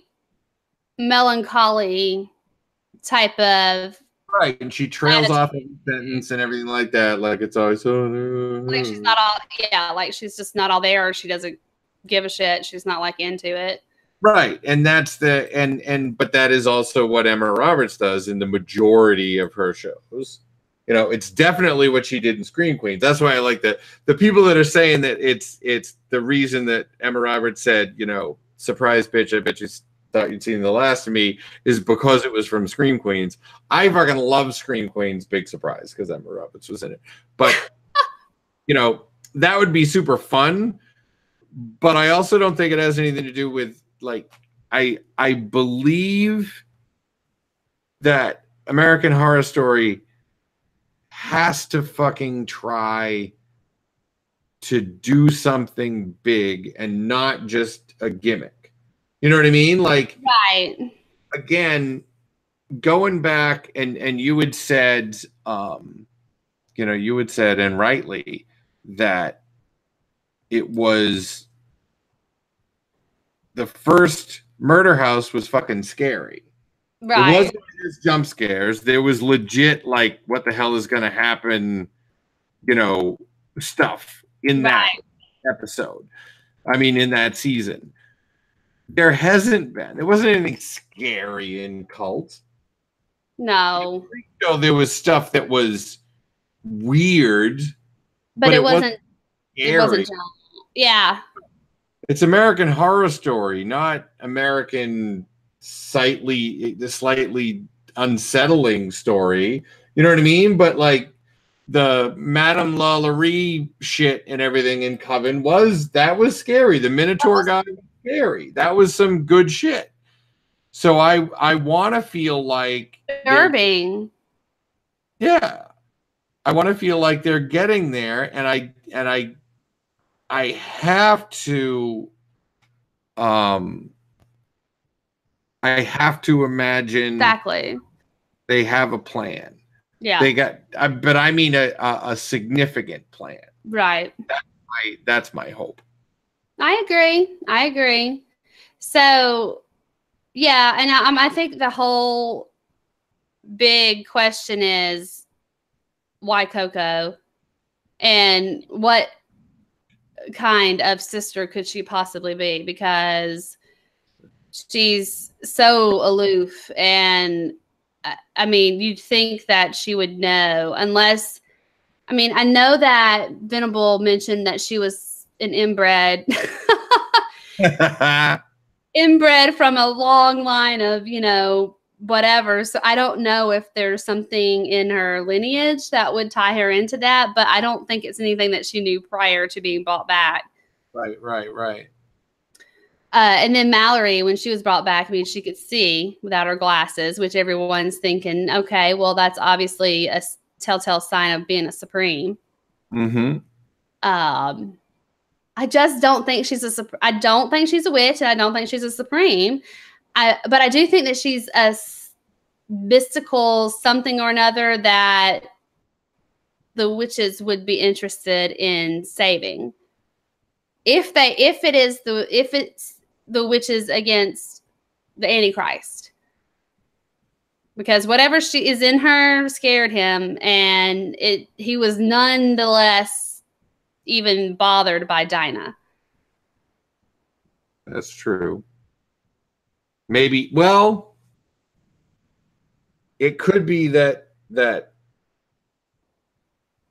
melancholy type of Right, and she trails off in a sentence and everything like that. Like it's always so. Like she's not all, yeah, like she's just not all there. Or she doesn't give a shit. She's not like into it. Right, and that's but that is also what Emma Roberts does in the majority of her shows. You know, it's definitely what she did in Scream Queens. That's why I like the people that are saying that it's the reason that Emma Roberts said, you know, surprise bitch, I bet you thought you'd seen the last of me, is because it was from Scream Queens. I fucking love Scream Queens, big surprise, because Emma Roberts was in it. But you know, that would be super fun. But I also don't think it has anything to do with, like, I believe that American Horror Story has to fucking try to do something big and not just a gimmick. You know what I mean? Like, right. Again, going back and you had said, you know, you had said, and rightly, that it was the first Murder House was fucking scary. Right. It wasn't just jump scares. There was legit, like, what the hell is going to happen, you know, stuff in that episode. I mean, in that season. There hasn't been. There wasn't anything scary in Cult. No. So there was stuff that was weird. But it wasn't scary. It wasn't yeah. It's American Horror Story, not American slightly unsettling story. You know what I mean? But like the Madame LaLaurie shit and everything in Coven was scary. The Minotaur guy was scary. That was some good shit. So I want to feel like disturbing. Yeah. I want to feel like they're getting there, and I have to imagine exactly they have a plan. Yeah, they got, but I mean a significant plan. Right. That's my hope. I agree. So, yeah, and I think the whole big question is why Coco, and what kind of sister could she possibly be? Because she's so aloof, and I mean, you'd think that she would know, unless, I mean, I know that Venable mentioned that she was an inbred. Inbred from a long line of, you know, whatever. So I don't know if there's something in her lineage that would tie her into that, but I don't think it's anything that she knew prior to being brought back. Right. And then Mallory, when she was brought back, I mean, she could see without her glasses, which everyone's thinking, okay, well, that's obviously a telltale sign of being a Supreme. Mm-hmm. I just don't think she's I don't think she's a witch, and I don't think she's a Supreme. But I do think that she's a mystical something or another that the witches would be interested in saving. If it's the witches against the Antichrist. Because whatever she is in her scared him, and he was nonetheless even bothered by Dinah. That's true. Maybe, well, it could be that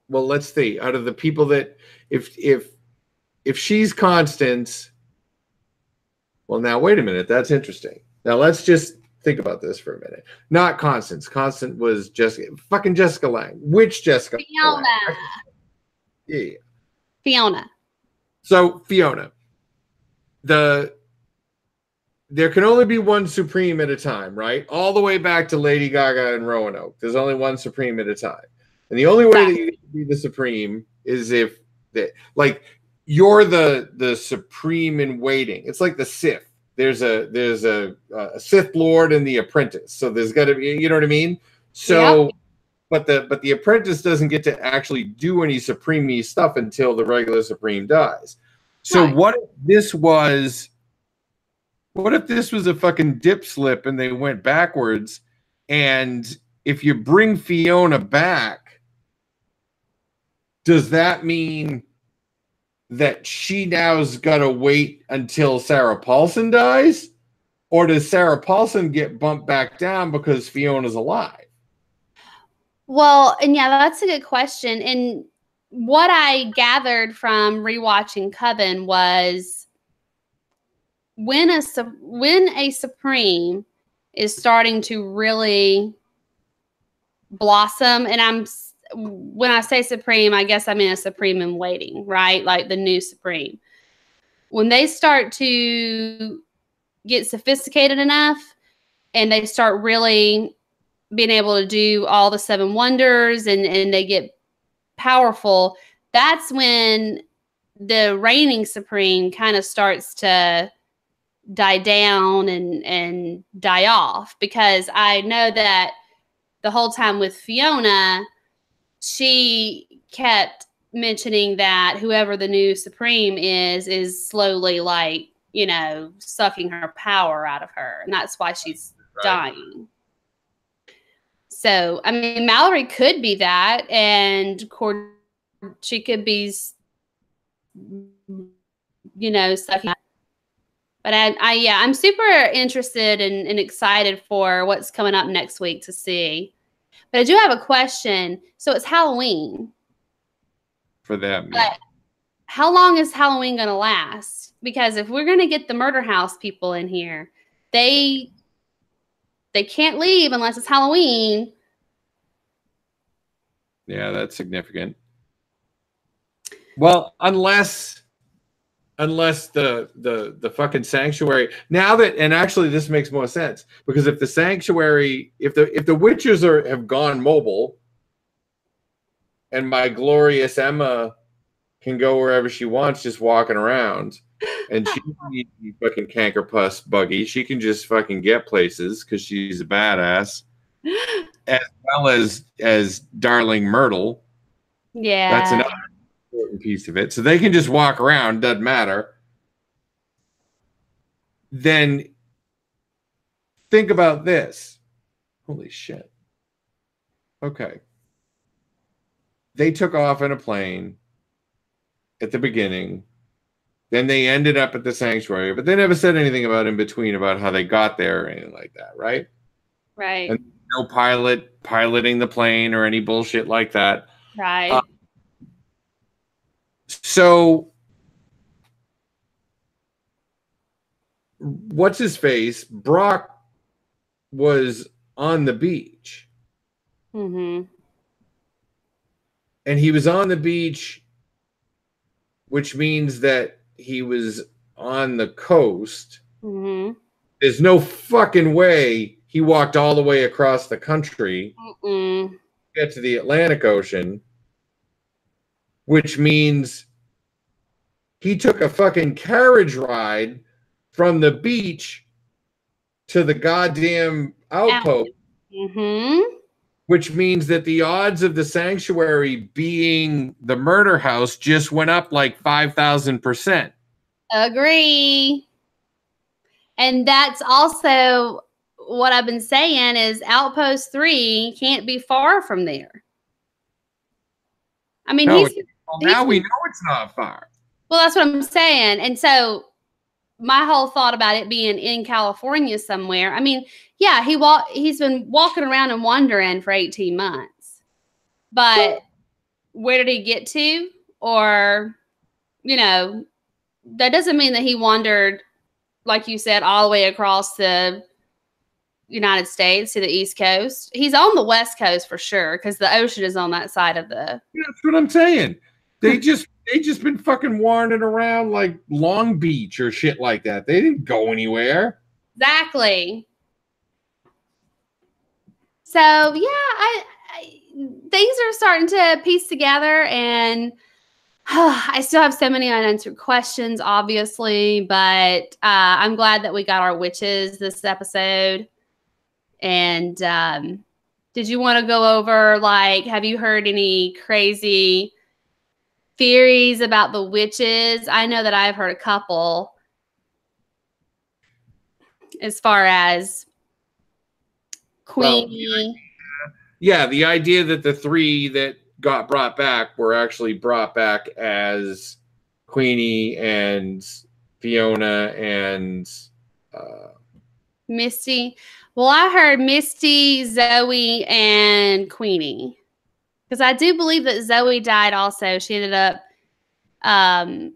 well, let's see, out of the people that if she's Constance, well, now wait a minute, that's interesting. Now let's just think about this for a minute. Not Constance. Constance was fucking Jessica Lange. Which Jessica? Fiona. Lange? Yeah. Fiona. So Fiona, there can only be one Supreme at a time, right? All the way back to Lady Gaga and Roanoke. There's only one Supreme at a time. And the only way that you can be the Supreme is if you're the Supreme in waiting. It's like the Sith. There's a Sith Lord and the Apprentice. So there's got to be, you know what I mean? So yeah. But the Apprentice doesn't get to actually do any Supreme-y stuff until the regular Supreme dies. So right. What if this was a fucking dip slip and they went backwards, and if you bring Fiona back, does that mean that she now's got to wait until Sarah Paulson dies? Or does Sarah Paulson get bumped back down because Fiona's alive? Well, and yeah, that's a good question. And what I gathered from rewatching Coven was when a Supreme is starting to really blossom, and when I say Supreme, I guess I mean a Supreme in waiting, right? Like the new Supreme. When they start to get sophisticated enough and they start really being able to do all the 7 wonders and they get powerful, that's when the reigning Supreme kind of starts to die down and die off. Because I know that the whole time with Fiona, she kept mentioning that whoever the new Supreme is slowly, like, you know, sucking her power out of her. And that's why she's dying. So, I mean, Mallory could be that, and she could be, you know, sucking. But I'm super interested and excited for what's coming up next week to see. But I do have a question. So it's Halloween. For them, yeah. How long is Halloween going to last? Because if we're going to get the Murder House people in here, they can't leave unless it's Halloween. Yeah, that's significant. Well, unless the fucking sanctuary now that, and actually this makes more sense, because if the sanctuary, if the witches have gone mobile, and my glorious Emma can go wherever she wants, just walking around, and she doesn't need the fucking cankerpuss buggy. She can just fucking get places because she's a badass, as well as Darling Myrtle. Yeah, that's another important piece of it. So they can just walk around, doesn't matter. Then think about this. Holy shit. Okay. They took off in a plane at the beginning. Then they ended up at the sanctuary, but they never said anything about in between about how they got there or anything like that, right? Right. And no pilot piloting the plane or any bullshit like that. Right. So what's his face? Brock was on the beach. Mm-hmm. And he was on the beach, which means that he was on the coast. Mm-hmm. There's no fucking way he walked all the way across the country to get to the Atlantic Ocean, which means he took a fucking carriage ride from the beach to the goddamn outpost. Mm-hmm. Which means that the odds of the sanctuary being the murder house just went up like 5,000%. Agree. And that's also what I've been saying is Outpost 3 can't be far from there. I mean, no, now we know it's not far. Well, that's what I'm saying. And so my whole thought about it being in California somewhere, I mean, yeah, he's been walking around and wandering for 18 months. But where did he get to? Or, you know, that doesn't mean that he wandered, like you said, all the way across the United States to the East Coast. He's on the West Coast for sure, because the ocean is on that side of the... Yeah, that's what I'm saying. They just been fucking wandering around like Long Beach or shit like that. They didn't go anywhere. Exactly. So yeah, things are starting to piece together, and I still have so many unanswered questions, obviously, but I'm glad that we got our witches this episode. And did you want to go over, like, have you heard any crazy theories about the witches? I know that I've heard a couple as far as Queenie. yeah, the idea that the three that got brought back were actually brought back as Queenie and Fiona and Misty. Well, I heard Misty, Zoe, and Queenie. Because I do believe that Zoe died also. She ended up on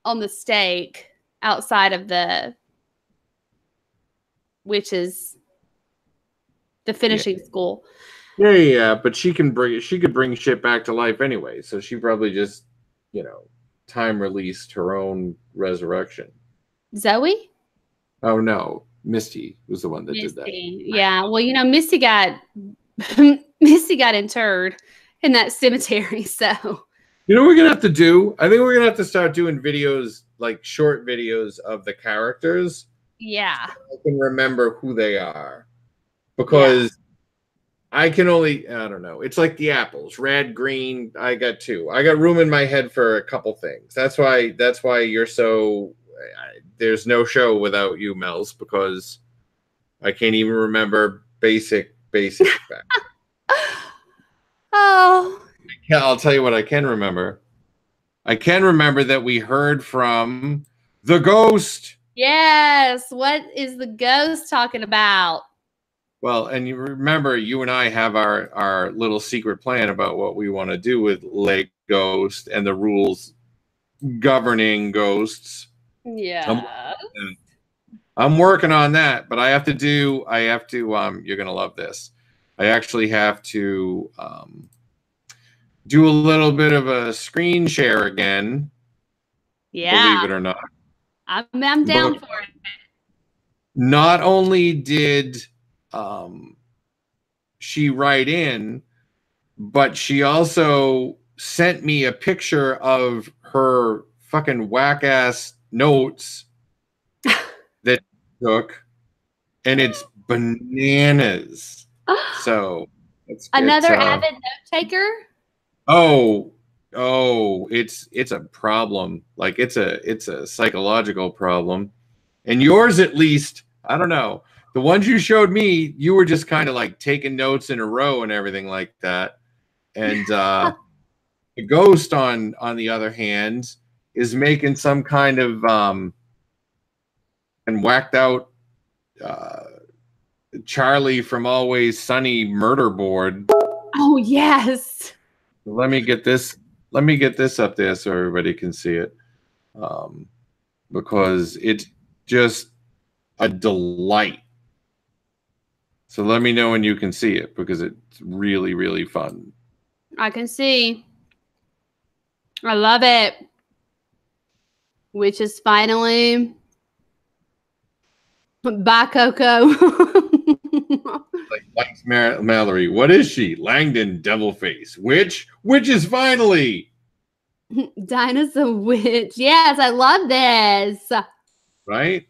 the stake outside of the witches, the finishing school. Yeah, but she could bring shit back to life anyway. So she probably just, time released her own resurrection. Zoe? Oh no, Misty was the one that did that. Yeah, well, Misty got interred in that cemetery. So you know what we're gonna have to do? I think we're gonna have to start doing videos, like short videos of the characters. Yeah, so I can remember who they are, because I can only, I don't know. It's like the apples, red, green. I got two. I got room in my head for a couple things. That's why you're so. There's no show without you, Mels, because I can't even remember basic facts. Oh. I'll tell you what I can remember. I can remember that we heard from the ghost. Yes. What is the ghost talking about? Well, and you remember, you and I have our little secret plan about what we want to do with Lake Ghost and the rules governing ghosts. Yeah. I'm working on that, but I have to, you're going to love this. I actually have to do a little bit of a screen share again. Yeah. Believe it or not. I'm down for it. Not only did she write in, but she also sent me a picture of her fucking whack ass notes that she took, and it's bananas. So another avid note taker. Oh, it's a problem. Like it's a psychological problem, and yours at least. I don't know. The ones you showed me, you were just kind of like taking notes in a row and everything like that. And the ghost, on the other hand, is making some kind of and whacked out Charlie from Always Sunny murder board. Oh yes. Let me get this up there so everybody can see it, because it's just a delight. So let me know when you can see it, because it's really, really fun. I can see. I love it. Which is finally by Coco. Like Mallory, what is she? Langdon Devilface. Which is finally Dinah's a witch. Yes, I love this. Right?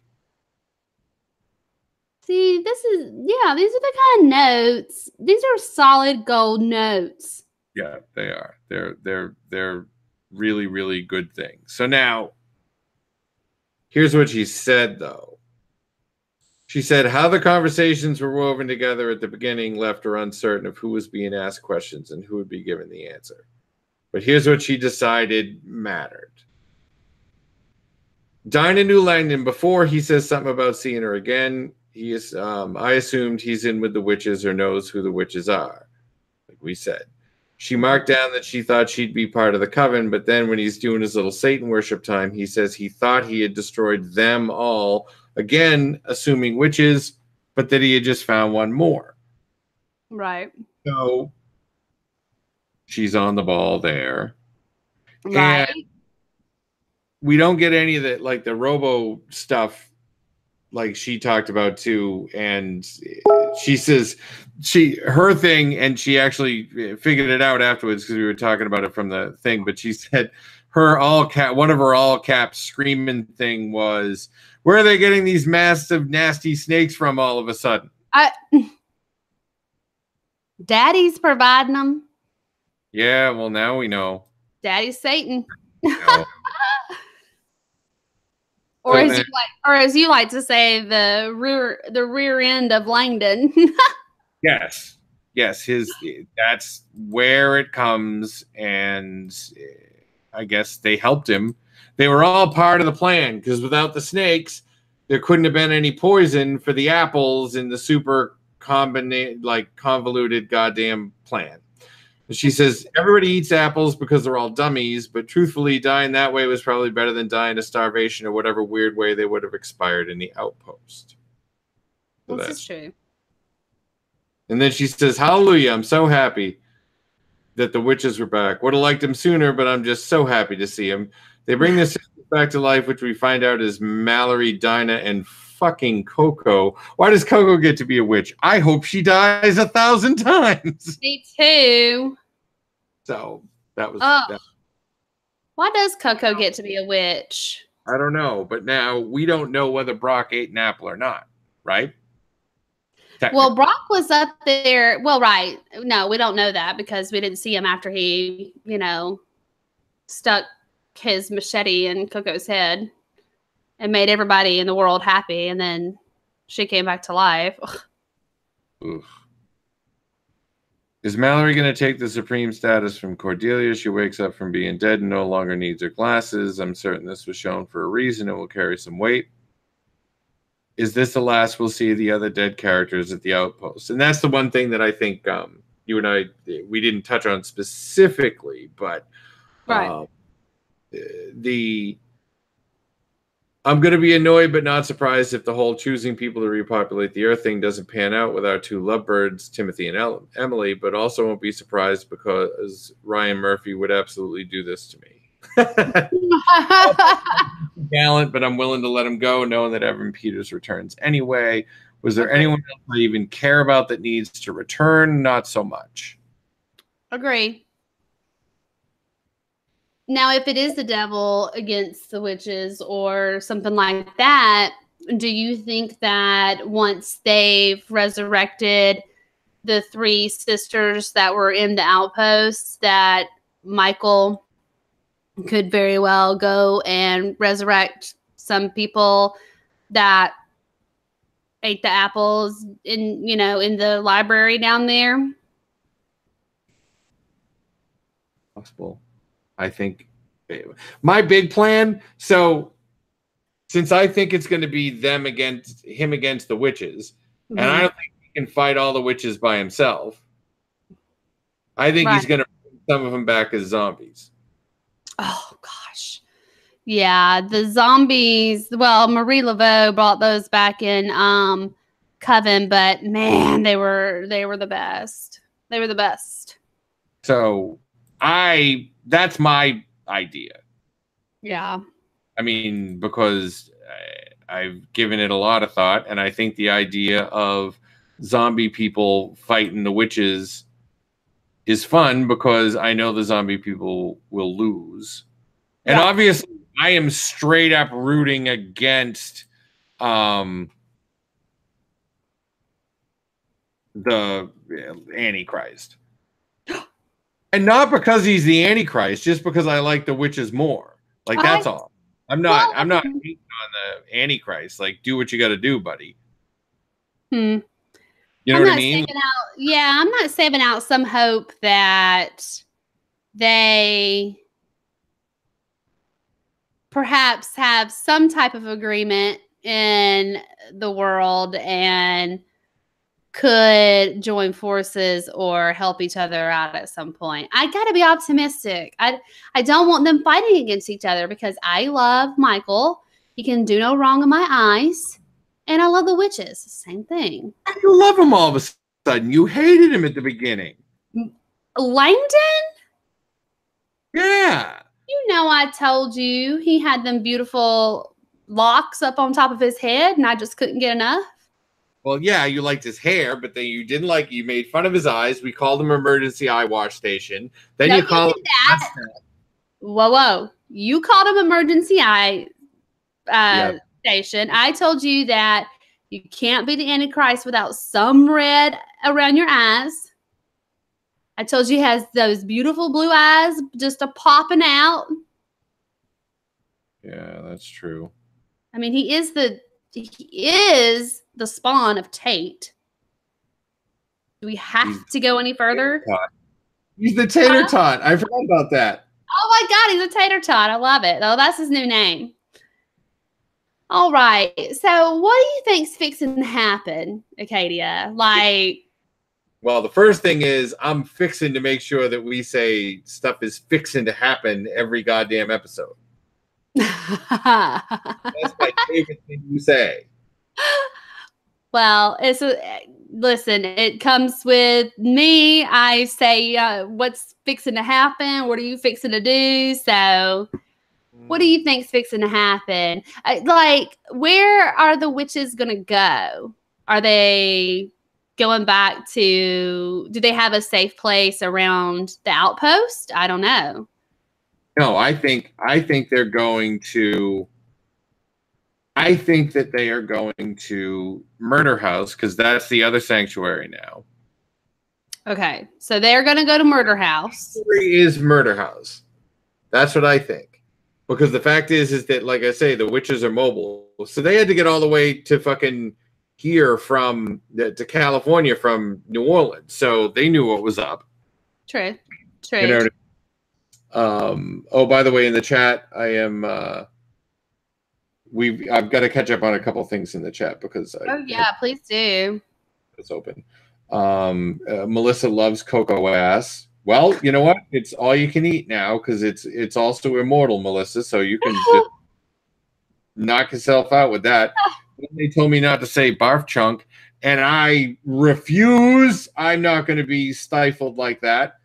See, these are the kind of notes. These are solid gold notes. Yeah, they are. They're really, really good things. So now, here's what she said, though. She said how the conversations were woven together at the beginning left her uncertain of who was being asked questions and who would be given the answer. But here's what she decided mattered. Dinah knew Langdon before he says something about seeing her again. He is. I assumed he's in with the witches or knows who the witches are, like we said. She marked down that she thought she'd be part of the coven, but then when he's doing his little Satan worship time, he says he thought he had destroyed them all, again, assuming witches, but that he had just found one more. Right. So she's on the ball there. Right. And we don't get any of that, like the robo stuff, like she talked about too. And she says her thing, and she actually figured it out afterwards because we were talking about it from the thing, but she said one of her all cap screaming thing was, where are they getting these massive nasty snakes from all of a sudden? Daddy's providing them. Yeah, well, now we know. Daddy's Satan. No. Or as you like to say, the rear end of Langdon. Yes. yes, that's where it comes, and I guess they helped him. They were all part of the plan, because without the snakes, there couldn't have been any poison for the apples in the super convoluted goddamn plan. She says everybody eats apples because they're all dummies, but truthfully, dying that way was probably better than dying of starvation or whatever weird way they would have expired in the outpost. So this is true. And then she says, "Hallelujah! I'm so happy that the witches were back. Would have liked them sooner, but I'm just so happy to see them. They bring the sisters back to life, which we find out is Mallory, Dinah, and fucking Coco. Why does Coco get to be a witch? I hope she dies 1,000 times. Me too. So that was. That. Why does Coco get to be a witch? I don't know, but now we don't know whether Brock ate an apple or not, right? Well, Brock was up there. Well, right. No, we don't know that because we didn't see him after he, stuck his machete in Coco's head and made everybody in the world happy. And then she came back to life. Oof. Is Mallory going to take the supreme status from Cordelia? She wakes up from being dead and no longer needs her glasses. I'm certain this was shown for a reason. It will carry some weight. Is this the last we'll see of the other dead characters at the outpost? And that's the one thing that I think you and I, we didn't touch on specifically, but right. I'm going to be annoyed but not surprised if the whole choosing people to repopulate the Earth thing doesn't pan out with our two lovebirds, Timothy and Emily, but also won't be surprised because Ryan Murphy would absolutely do this to me. Gallant, but I'm willing to let him go, knowing that Evan Peters returns anyway. Was there anyone else I even care about that needs to return? Not so much. Agree. Now, if it is the devil against the witches or something like that, do you think that once they've resurrected the three sisters that were in the outposts, that Michael could very well go and resurrect some people that ate the apples in the library down there? Possible. I think my big plan. So since I think it's going to be him against the witches, and I don't think he can fight all the witches by himself, I think he's going to bring some of them back as zombies. Oh, gosh. Yeah, the zombies. Well, Marie Laveau brought those back in Coven, but man, they were the best. They were the best. So that's my idea. Yeah. I mean, because I've given it a lot of thought, and I think the idea of zombie people fighting the witches is fun because I know the zombie people will lose. And obviously I am straight up rooting against the Antichrist. And not because he's the Antichrist, just because I like the witches more. Like, that's all. I'm not hating on the Antichrist. Like, do what you got to do, buddy. You know what I mean? I'm not saving out some hope that they perhaps have some type of agreement in the world and could join forces or help each other out at some point. I got to be optimistic. I don't want them fighting against each other because I love Michael. He can do no wrong in my eyes. And I love the witches. Same thing. You love him all of a sudden. You hated him at the beginning. Langdon? Yeah. You know I told you he had them beautiful locks up on top of his head and I just couldn't get enough. Well, yeah, you liked his hair, but then you didn't like, you made fun of his eyes. We called him Emergency Eye Wash Station. Then you called him that. Whoa. You called him Emergency Eye Station. I told you that you can't be the Antichrist without some red around your eyes. I told you he has those beautiful blue eyes just popping out. Yeah, that's true. I mean, he is the spawn of Tate. Do we have to go any further? He's the tater tot. I forgot about that. Oh my God, he's a tater tot. I love it. Oh, that's his new name. All right. So what do you think's fixing to happen, Acadia? Like, well, the first thing is I'm fixing to make sure that we say stuff is fixing to happen every goddamn episode. That's my favorite thing you say. Well, listen, it comes with me. I say, what's fixing to happen? What are you fixing to do? So what do you think's fixing to happen? Like, where are the witches going to go? Are they going back to, do they have a safe place around the outpost? I don't know. No, I think they're going to, I think that they are going to Murder House because that's the other sanctuary now. Okay, so they're going to go to Murder House. Is Murder House. That's what I think. Because the fact is that, like I say, the witches are mobile. So they had to get all the way to fucking here to California from New Orleans. So they knew what was up. True. You know what I mean? Oh, by the way, in the chat, I am... I've got to catch up on a couple things in the chat because please do. It's open. Melissa loves cocoa ass. Well, you know what? It's all you can eat now because it's also immortal, Melissa. So you can just knock yourself out with that. They told me not to say barf chunk, and I refuse. I'm not going to be stifled like that.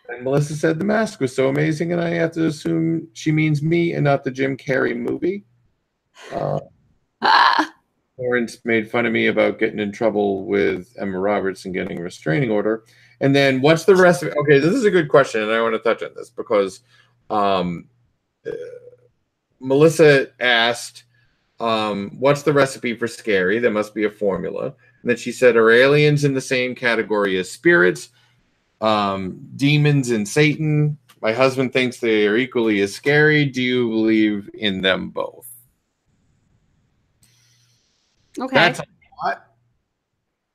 And Melissa said the mask was so amazing, and I have to assume she means me and not the Jim Carrey movie. Lawrence made fun of me about getting in trouble with Emma Roberts and getting a restraining order. And then what's the rest of it? Okay, this is a good question, and I want to touch on this because Melissa asked, what's the recipe for scary? There must be a formula. And then she said, are aliens in the same category as spirits? Demons and Satan. My husband thinks they are equally as scary. Do you believe in them both? Okay. That's a lot.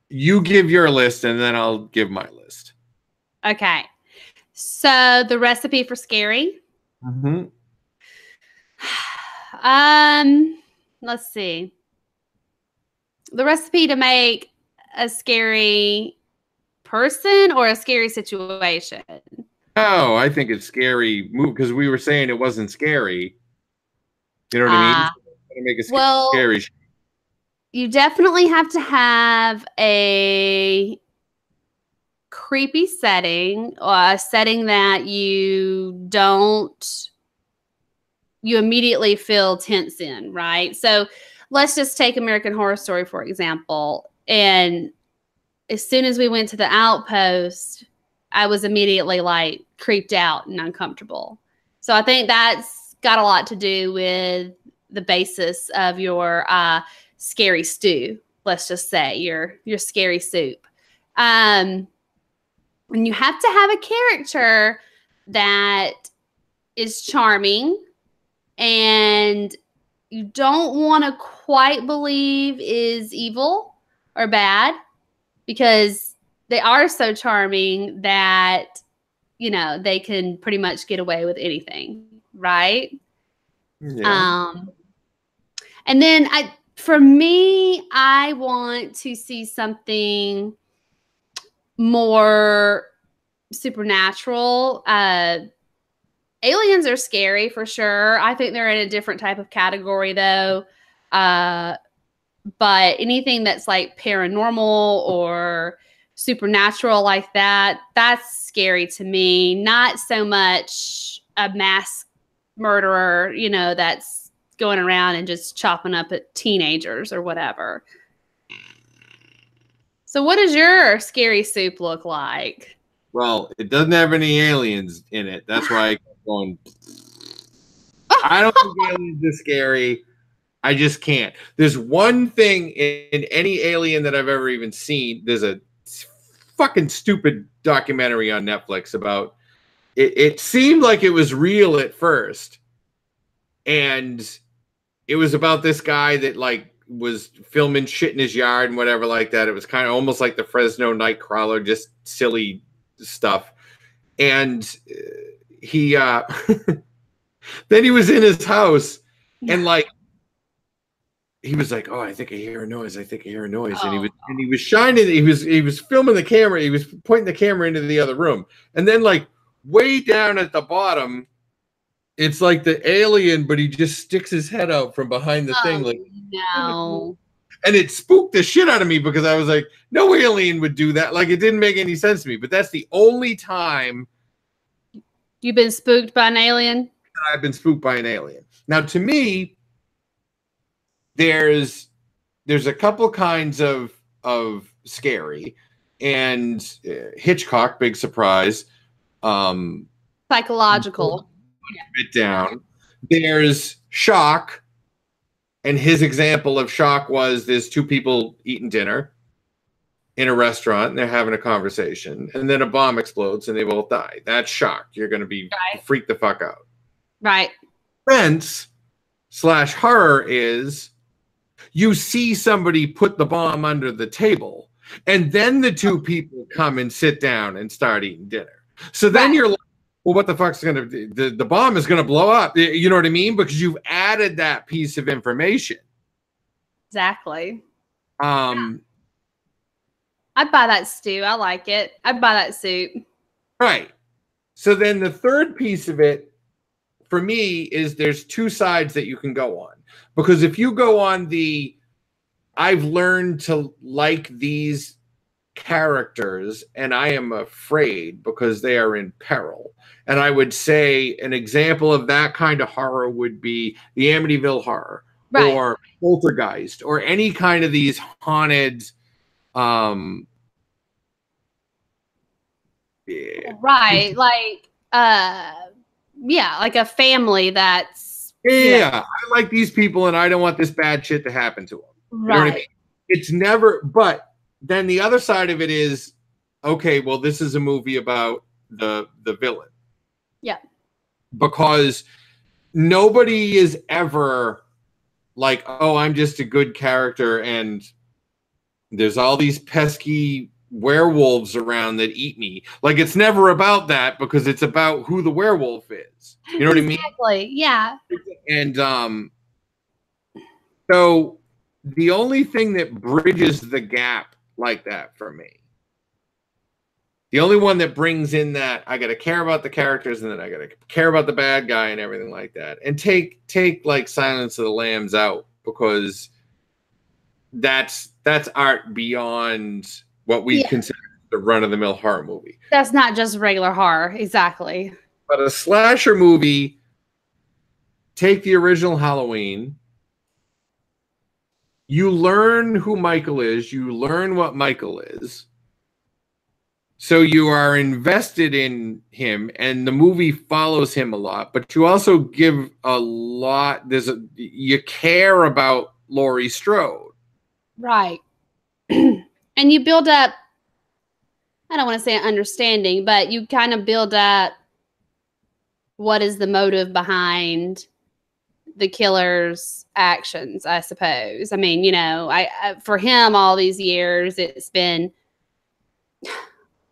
You give your list and then I'll give my list. Okay. So the recipe for scary. Mm-hmm. Let's see. The recipe to make a scary person or a scary situation? Oh, I think it's scary move because we were saying it wasn't scary. You know what I mean? Make it scary. You definitely have to have a creepy setting, or a setting that you immediately feel tense in, right? So let's just take American Horror Story, for example. And as soon as we went to the outpost, I was immediately like creeped out and uncomfortable. So I think that's got a lot to do with the basis of your scary stew. Let's just say your scary soup. And you have to have a character that is charming and you don't want to quite believe is evil or bad, because they are so charming that, you know, they can pretty much get away with anything, right? Yeah. And then for me, I want to see something more supernatural. Aliens are scary for sure. I think they're in a different type of category though. But anything that's like paranormal or supernatural like that, that's scary to me. Not so much a mass murderer, you know, that's going around and just chopping up at teenagers or whatever. So what does your scary soup look like? Well, it doesn't have any aliens in it. That's why I kept going. I don't think aliens are scary. I just can't. There's one thing in any alien that I've ever even seen. There's a fucking stupid documentary on Netflix about it. It seemed like it was real at first. And it was about this guy that like was filming shit in his yard and whatever like that. It was kind of almost like the Fresno Nightcrawler, just silly stuff. And he then he was in his house and like he was like, oh, I think I hear a noise. I think I hear a noise. And he was shining. He was filming the camera. He was pointing the camera into the other room. And then like way down at the bottom, it's like the alien, but he just sticks his head out from behind the thing. Like, no. And it spooked the shit out of me because I was like, no alien would do that. Like, it didn't make any sense to me. But that's the only time you've been spooked by an alien. I've been spooked by an alien. Now, to me, there's a couple kinds of scary, and Hitchcock, big surprise. Psychological. Bit down. There's shock, and his example of shock was there's two people eating dinner in a restaurant and they're having a conversation, and then a bomb explodes and they both die. That's shock. You're going to be freaked the fuck out. Right. Suspense/horror is you see somebody put the bomb under the table, and then the two people come and sit down and start eating dinner. So then you're like, well, what the fuck's going to be? The bomb is going to blow up. You know what I mean? Because you've added that piece of information. Exactly. I'd buy that stew. I like it. I'd buy that soup. Right. So then the third piece of it for me is there's two sides that you can go on. Because if you go on the I've learned to like these characters and I am afraid because they are in peril. And I would say an example of that kind of horror would be the Amityville Horror or Poltergeist or any kind of these haunted like like a family that's I like these people and I don't want this bad shit to happen to them. You know what I mean? It's never, but then the other side of it is, okay, well, this is a movie about the villain. Yeah. Because nobody is ever like, oh, I'm just a good character and there's all these pesky werewolves around that eat me. Like, it's never about that because it's about who the werewolf is. You know what I mean? Exactly. Yeah. And so the only thing that bridges the gap like that for me, the only one that brings in that I got to care about the characters and then I got to care about the bad guy and everything like that, and take like Silence of the Lambs out because that's art beyond what we consider the run-of-the-mill horror movie. That's not just regular horror. Exactly. But a slasher movie, take the original Halloween. You learn who Michael is. You learn what Michael is. So you are invested in him, and the movie follows him a lot. But you also give a lot. You care about Laurie Strode. Right. And you build up, I don't want to say an understanding, but you kind of build up what is the motive behind the killer's actions, I suppose. I mean, you know, I for him all these years, it's been,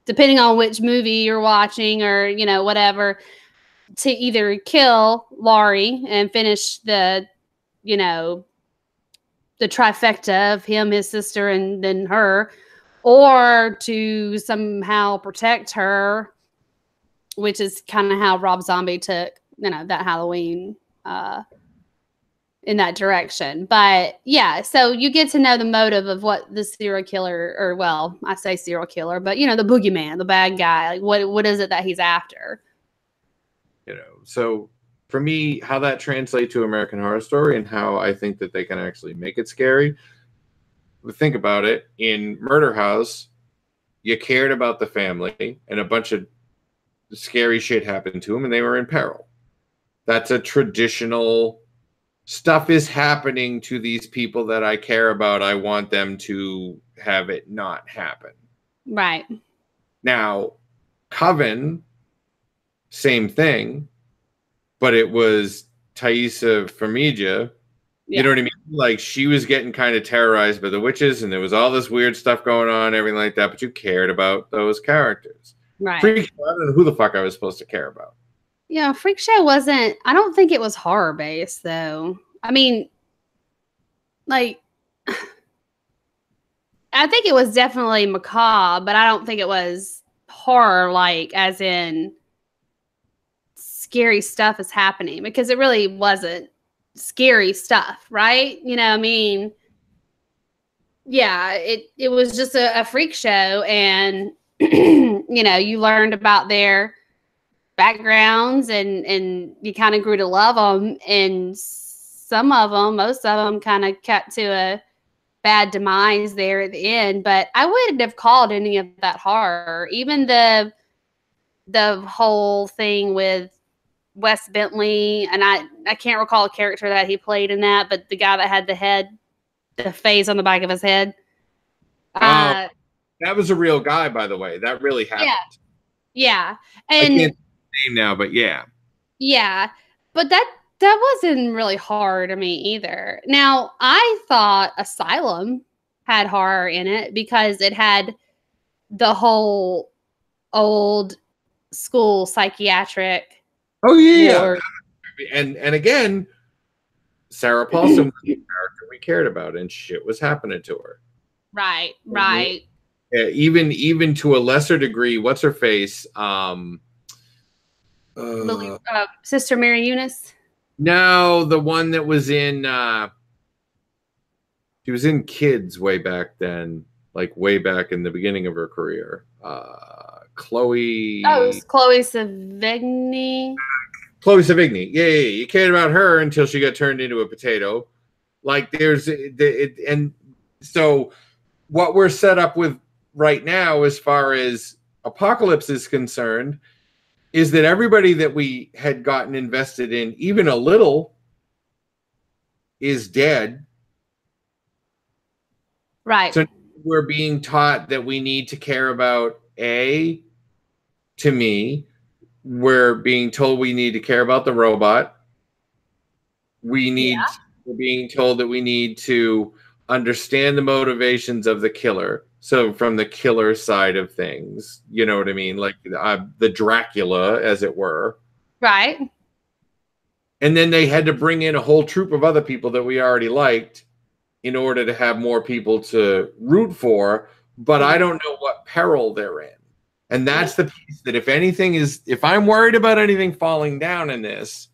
depending on which movie you're watching or, you know, whatever, to either kill Laurie and finish the, you know, the trifecta of him, his sister, and then her, or to somehow protect her, which is kind of how Rob Zombie took, you know, that Halloween in that direction. But yeah, so you get to know the motive of what the serial killer, or well, I say serial killer, but you know, the boogeyman, the bad guy, like what is it that he's after? You know, so for me, how that translates to American Horror Story and how I think that they can actually make it scary. Think about it. In Murder House, you cared about the family and a bunch of scary shit happened to them and they were in peril. That's a traditional stuff is happening to these people that I care about. I want them to have it not happen. Right. Now, Coven, same thing, but it was Taissa Farmiga You know what I mean? Like, she was getting kind of terrorized by the witches, and there was all this weird stuff going on, everything like that, but you cared about those characters. Right. Freak Show, I don't know who the fuck I was supposed to care about. Yeah, Freak Show wasn't, I don't think it was horror based, though. I mean, like, I think it was definitely macabre, but I don't think it was horror, like, as in scary stuff is happening, because it really wasn't scary stuff, right? You know, I mean, yeah, it was just a freak show, and you know, you learned about their backgrounds, and you kind of grew to love them, and some of them, most of them, kind of kept to a bad demise there at the end. But I wouldn't have called any of that horror. Even the whole thing with Wes Bentley, and I can't recall a character that he played in that, but the guy that had the face on the back of his head. That was a real guy, by the way. That really happened. Yeah. I And can't say his name now, but yeah. Yeah. But that wasn't really horror to me either. Now, I thought Asylum had horror in it because it had the whole old school psychiatric. Oh yeah. And again, Sarah Paulson was the character we cared about, and shit was happening to her. Right. Even to a lesser degree, what's her face? Sister Mary Eunice. No, the one that was in she was in Kids way back then, like way back in the beginning of her career. Chloe. Oh, it was Chloe Sevigny. Chloe Sevigny. Yeah. You cared about her until she got turned into a potato. Like, and so what we're set up with right now, as far as Apocalypse is concerned, is that everybody that we had gotten invested in, even a little, is dead. Right. So we're being taught that we need to care about to me, we're being told we need to care about the robot. We're being told that we need to understand the motivations of the killer. So from the killer side of things, you know what I mean? Like the Dracula, as it were. Right. And then they had to bring in a whole troop of other people that we already liked in order to have more people to root for. But I don't know what peril they're in. And that's the piece that if I'm worried about anything falling down in this,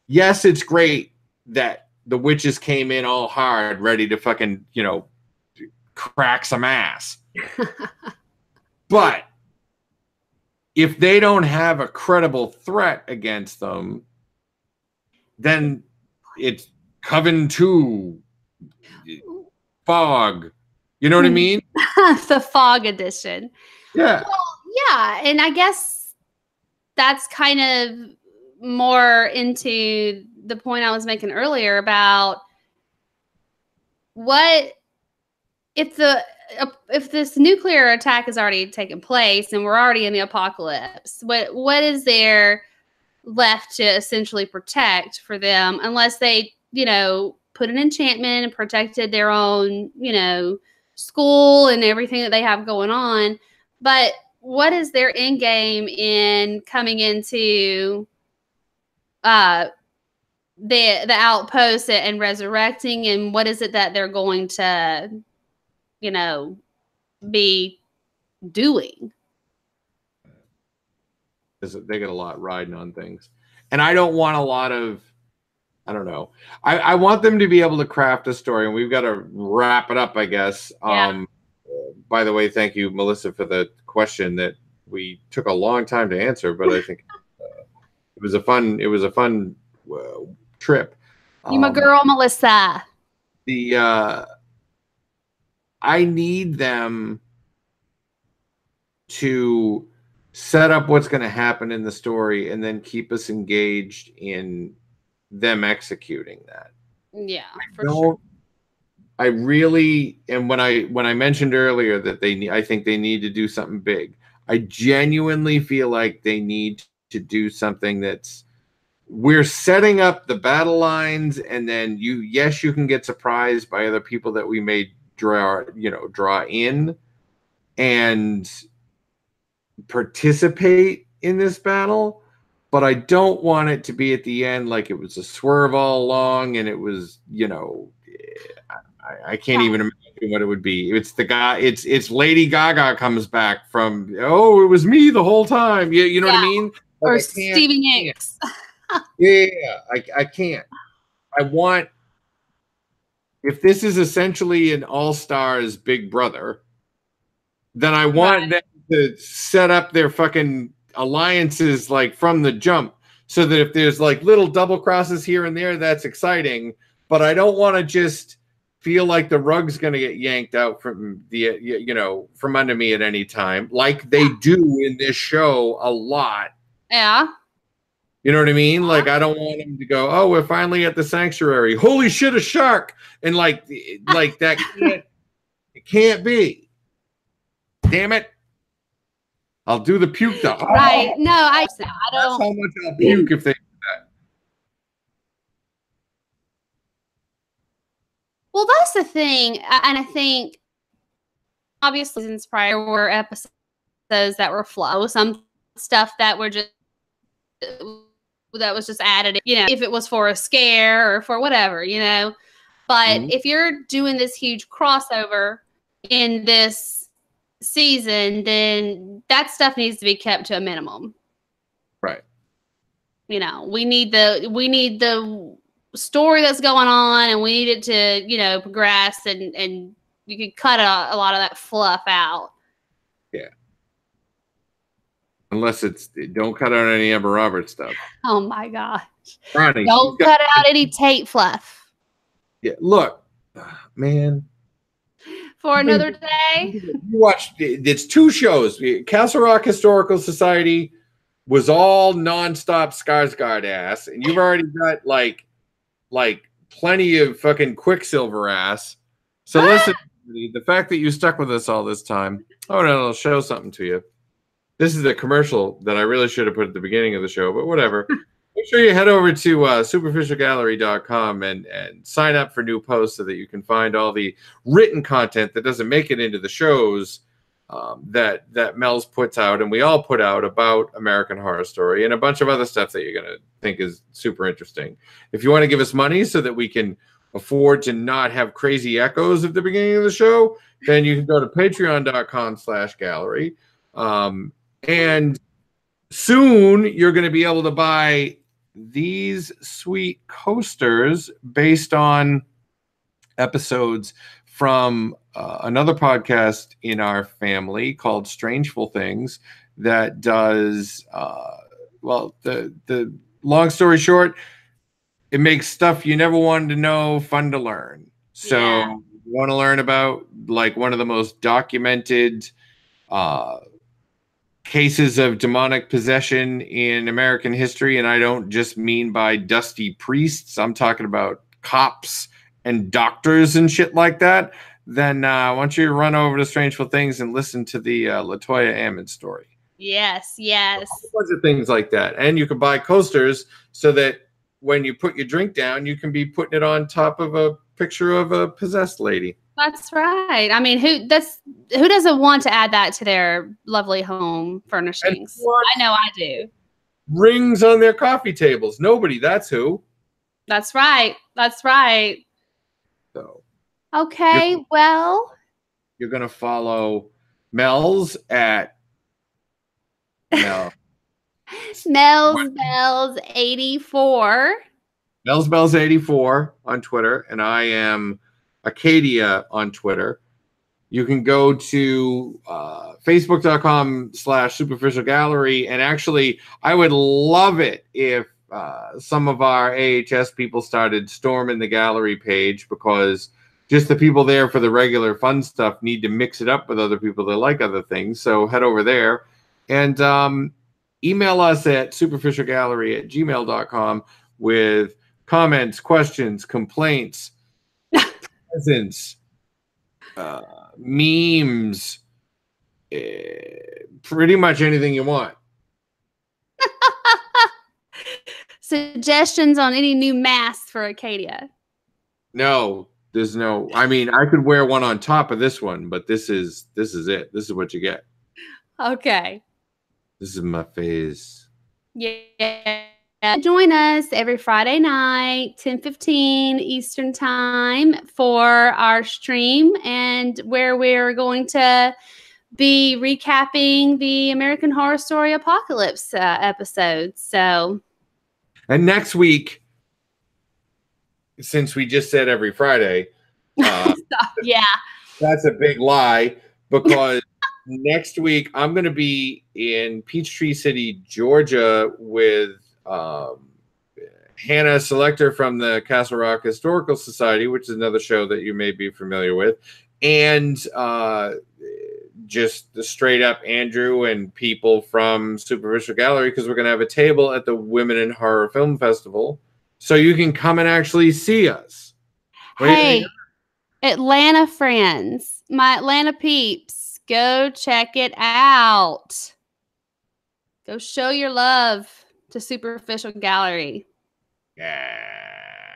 yes, it's great that the witches came in all hard, ready to fucking, crack some ass. But if they don't have a credible threat against them, then it's Coven 2, Fog. You know what I mean? The Fog edition. Yeah. Well, yeah, and I guess that's kind of more into the point I was making earlier about what if this nuclear attack has already taken place and we're already in the apocalypse. What is there left to essentially protect for them, unless they, put an enchantment and protected their own, school and everything that they have going on. But what is their end game in coming into the outpost and resurrecting, and what is it that they're going to, be doing? They get a lot riding on things, and I don't want a lot of, I don't know. I want them to be able to craft a story, and we've got to wrap it up, I guess. Yeah. By the way, thank you, Melissa, for the question that we took a long time to answer, but I think it was a fun trip. You my girl, Melissa. I need them to set up what's going to happen in the story and then keep us engaged in them executing that. Yeah, for sure. I really, and when I mentioned earlier that I think they need to do something big. I genuinely feel like they need to do something that's we're setting up the battle lines, and then you can get surprised by other people that we may draw in and participate in this battle. But I don't want it to be at the end like it was a swerve all along, and it was, I can't even imagine what it would be. It's the guy. It's Lady Gaga comes back from. Oh, it was me the whole time. You know what I mean? Or Stevie Nicks. Yeah, I can't. I want. If this is essentially an all-stars Big Brother, then I want them to set up their fucking alliances like from the jump, so that if there's like little double crosses here and there, that's exciting. But I don't want to just feel like the rug's going to get yanked out from from under me at any time, like they do in this show a lot. Yeah. You know what I mean? Like, I don't want them to go, oh, we're finally at the sanctuary. Holy shit, a shark. And like that it can't be. Damn it. I'll do the puke though. Right. No, I don't. That's how much I'll puke if they do that. Well, that's the thing. And I think obviously since prior were episodes that were flow, some stuff that were just was just added, if it was for a scare or for whatever, But if you're doing this huge crossover in this season, then that stuff needs to be kept to a minimum. Right. We need the story that's going on, and we need it to, progress, and you could cut a lot of that fluff out. Yeah. Unless don't cut out any Emma Roberts stuff. Oh my gosh. Ronnie, don't cut out any Tate fluff. Yeah, look, man. For another day. You watched, it's 2 shows. Castle Rock Historical Society was all nonstop Skarsgård ass, and you've already got like plenty of fucking Quicksilver ass. So listen, the fact that you stuck with us all this time, I'll show something to you. This is a commercial that I really should have put at the beginning of the show, but whatever. Make sure you head over to superficialgallery.com and sign up for new posts so that you can find all the written content that doesn't make it into the shows that Mel's puts out and we all put out about American Horror Story, and a bunch of other stuff that you're going to think is super interesting. If you want to give us money so that we can afford to not have crazy echoes at the beginning of the show, then you can go to patreon.com/gallery. And soon you're going to be able to buy these sweet coasters based on episodes from another podcast in our family called Strangeful Things that does, the long story short, it makes stuff you never wanted to know fun to learn. So you want to learn about like one of the most documented cases of demonic possession in American history, and I don't just mean by dusty priests. I'm talking about cops and doctors and shit like that. Then I want you to run over to Strangeful Things and listen to the LaToya Ammon story. Yes. A bunch of things like that. And you can buy coasters so that when you put your drink down, you can be putting it on top of a picture of a possessed lady. That's right. I mean, who doesn't want to add that to their lovely home furnishings? I know I do. Rings on their coffee tables. Nobody. That's who. That's right. So. Okay. You're gonna follow Mel's at Mel. Mel's 84. Mel's 84 on Twitter, and I am Acadia on Twitter. You can go to facebook.com/superficialgallery, and actually I would love it if some of our AHS people started storming the gallery page, because just the people there for the regular fun stuff need to mix it up with other people that like other things. So head over there and email us at superficialgallery@gmail.com with comments, questions, complaints, presents, memes, pretty much anything you want. suggestions on any new masks for Acadia? No, there's no. I mean, I could wear one on top of this one, but this is it. This is what you get. Okay. This is my face. Yeah. Join us every Friday night, 10:15 Eastern Time, for our stream, and where we're going to be recapping the American Horror Story Apocalypse episodes. So, and next week, since we just said every Friday, yeah, that's a big lie, because next week I'm going to be in Peachtree City, Georgia, with Hannah Selector from the Castle Rock Historical Society, which is another show that you may be familiar with, and just the straight up Andrew and people from Superficial Gallery, because we're going to have a table at the Women in Horror Film Festival, so you can come and actually see us. Hey, Atlanta friends, my Atlanta peeps, go check it out. Go show your love to Superficial Gallery. Yeah.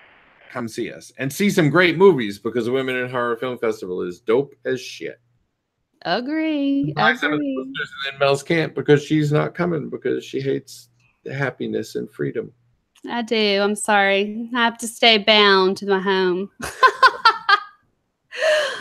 Come see us and see some great movies, because the Women in Horror Film Festival is dope as shit. Agree. And then Mel's can't, because she's not coming, because she hates the happiness and freedom. I do. I'm sorry. I have to stay bound to my home.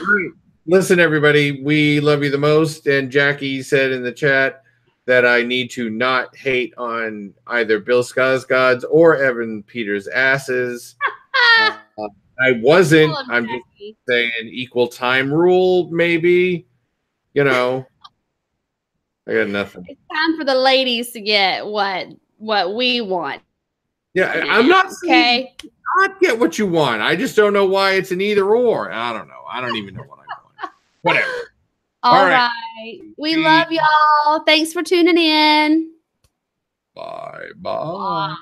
Right. Listen, everybody, we love you the most. And Jackie said in the chat that I need to not hate on either Bill Skarsgård's or Evan Peters' asses. I wasn't. I'm just saying equal time rule, maybe. You know, I got nothing. It's time for the ladies to get what we want. Yeah, I'm not saying okay. not get what you want. I just don't know why it's an either or. I don't know. I don't even know what I want. Whatever. All right. We love y'all. Thanks for tuning in. Bye.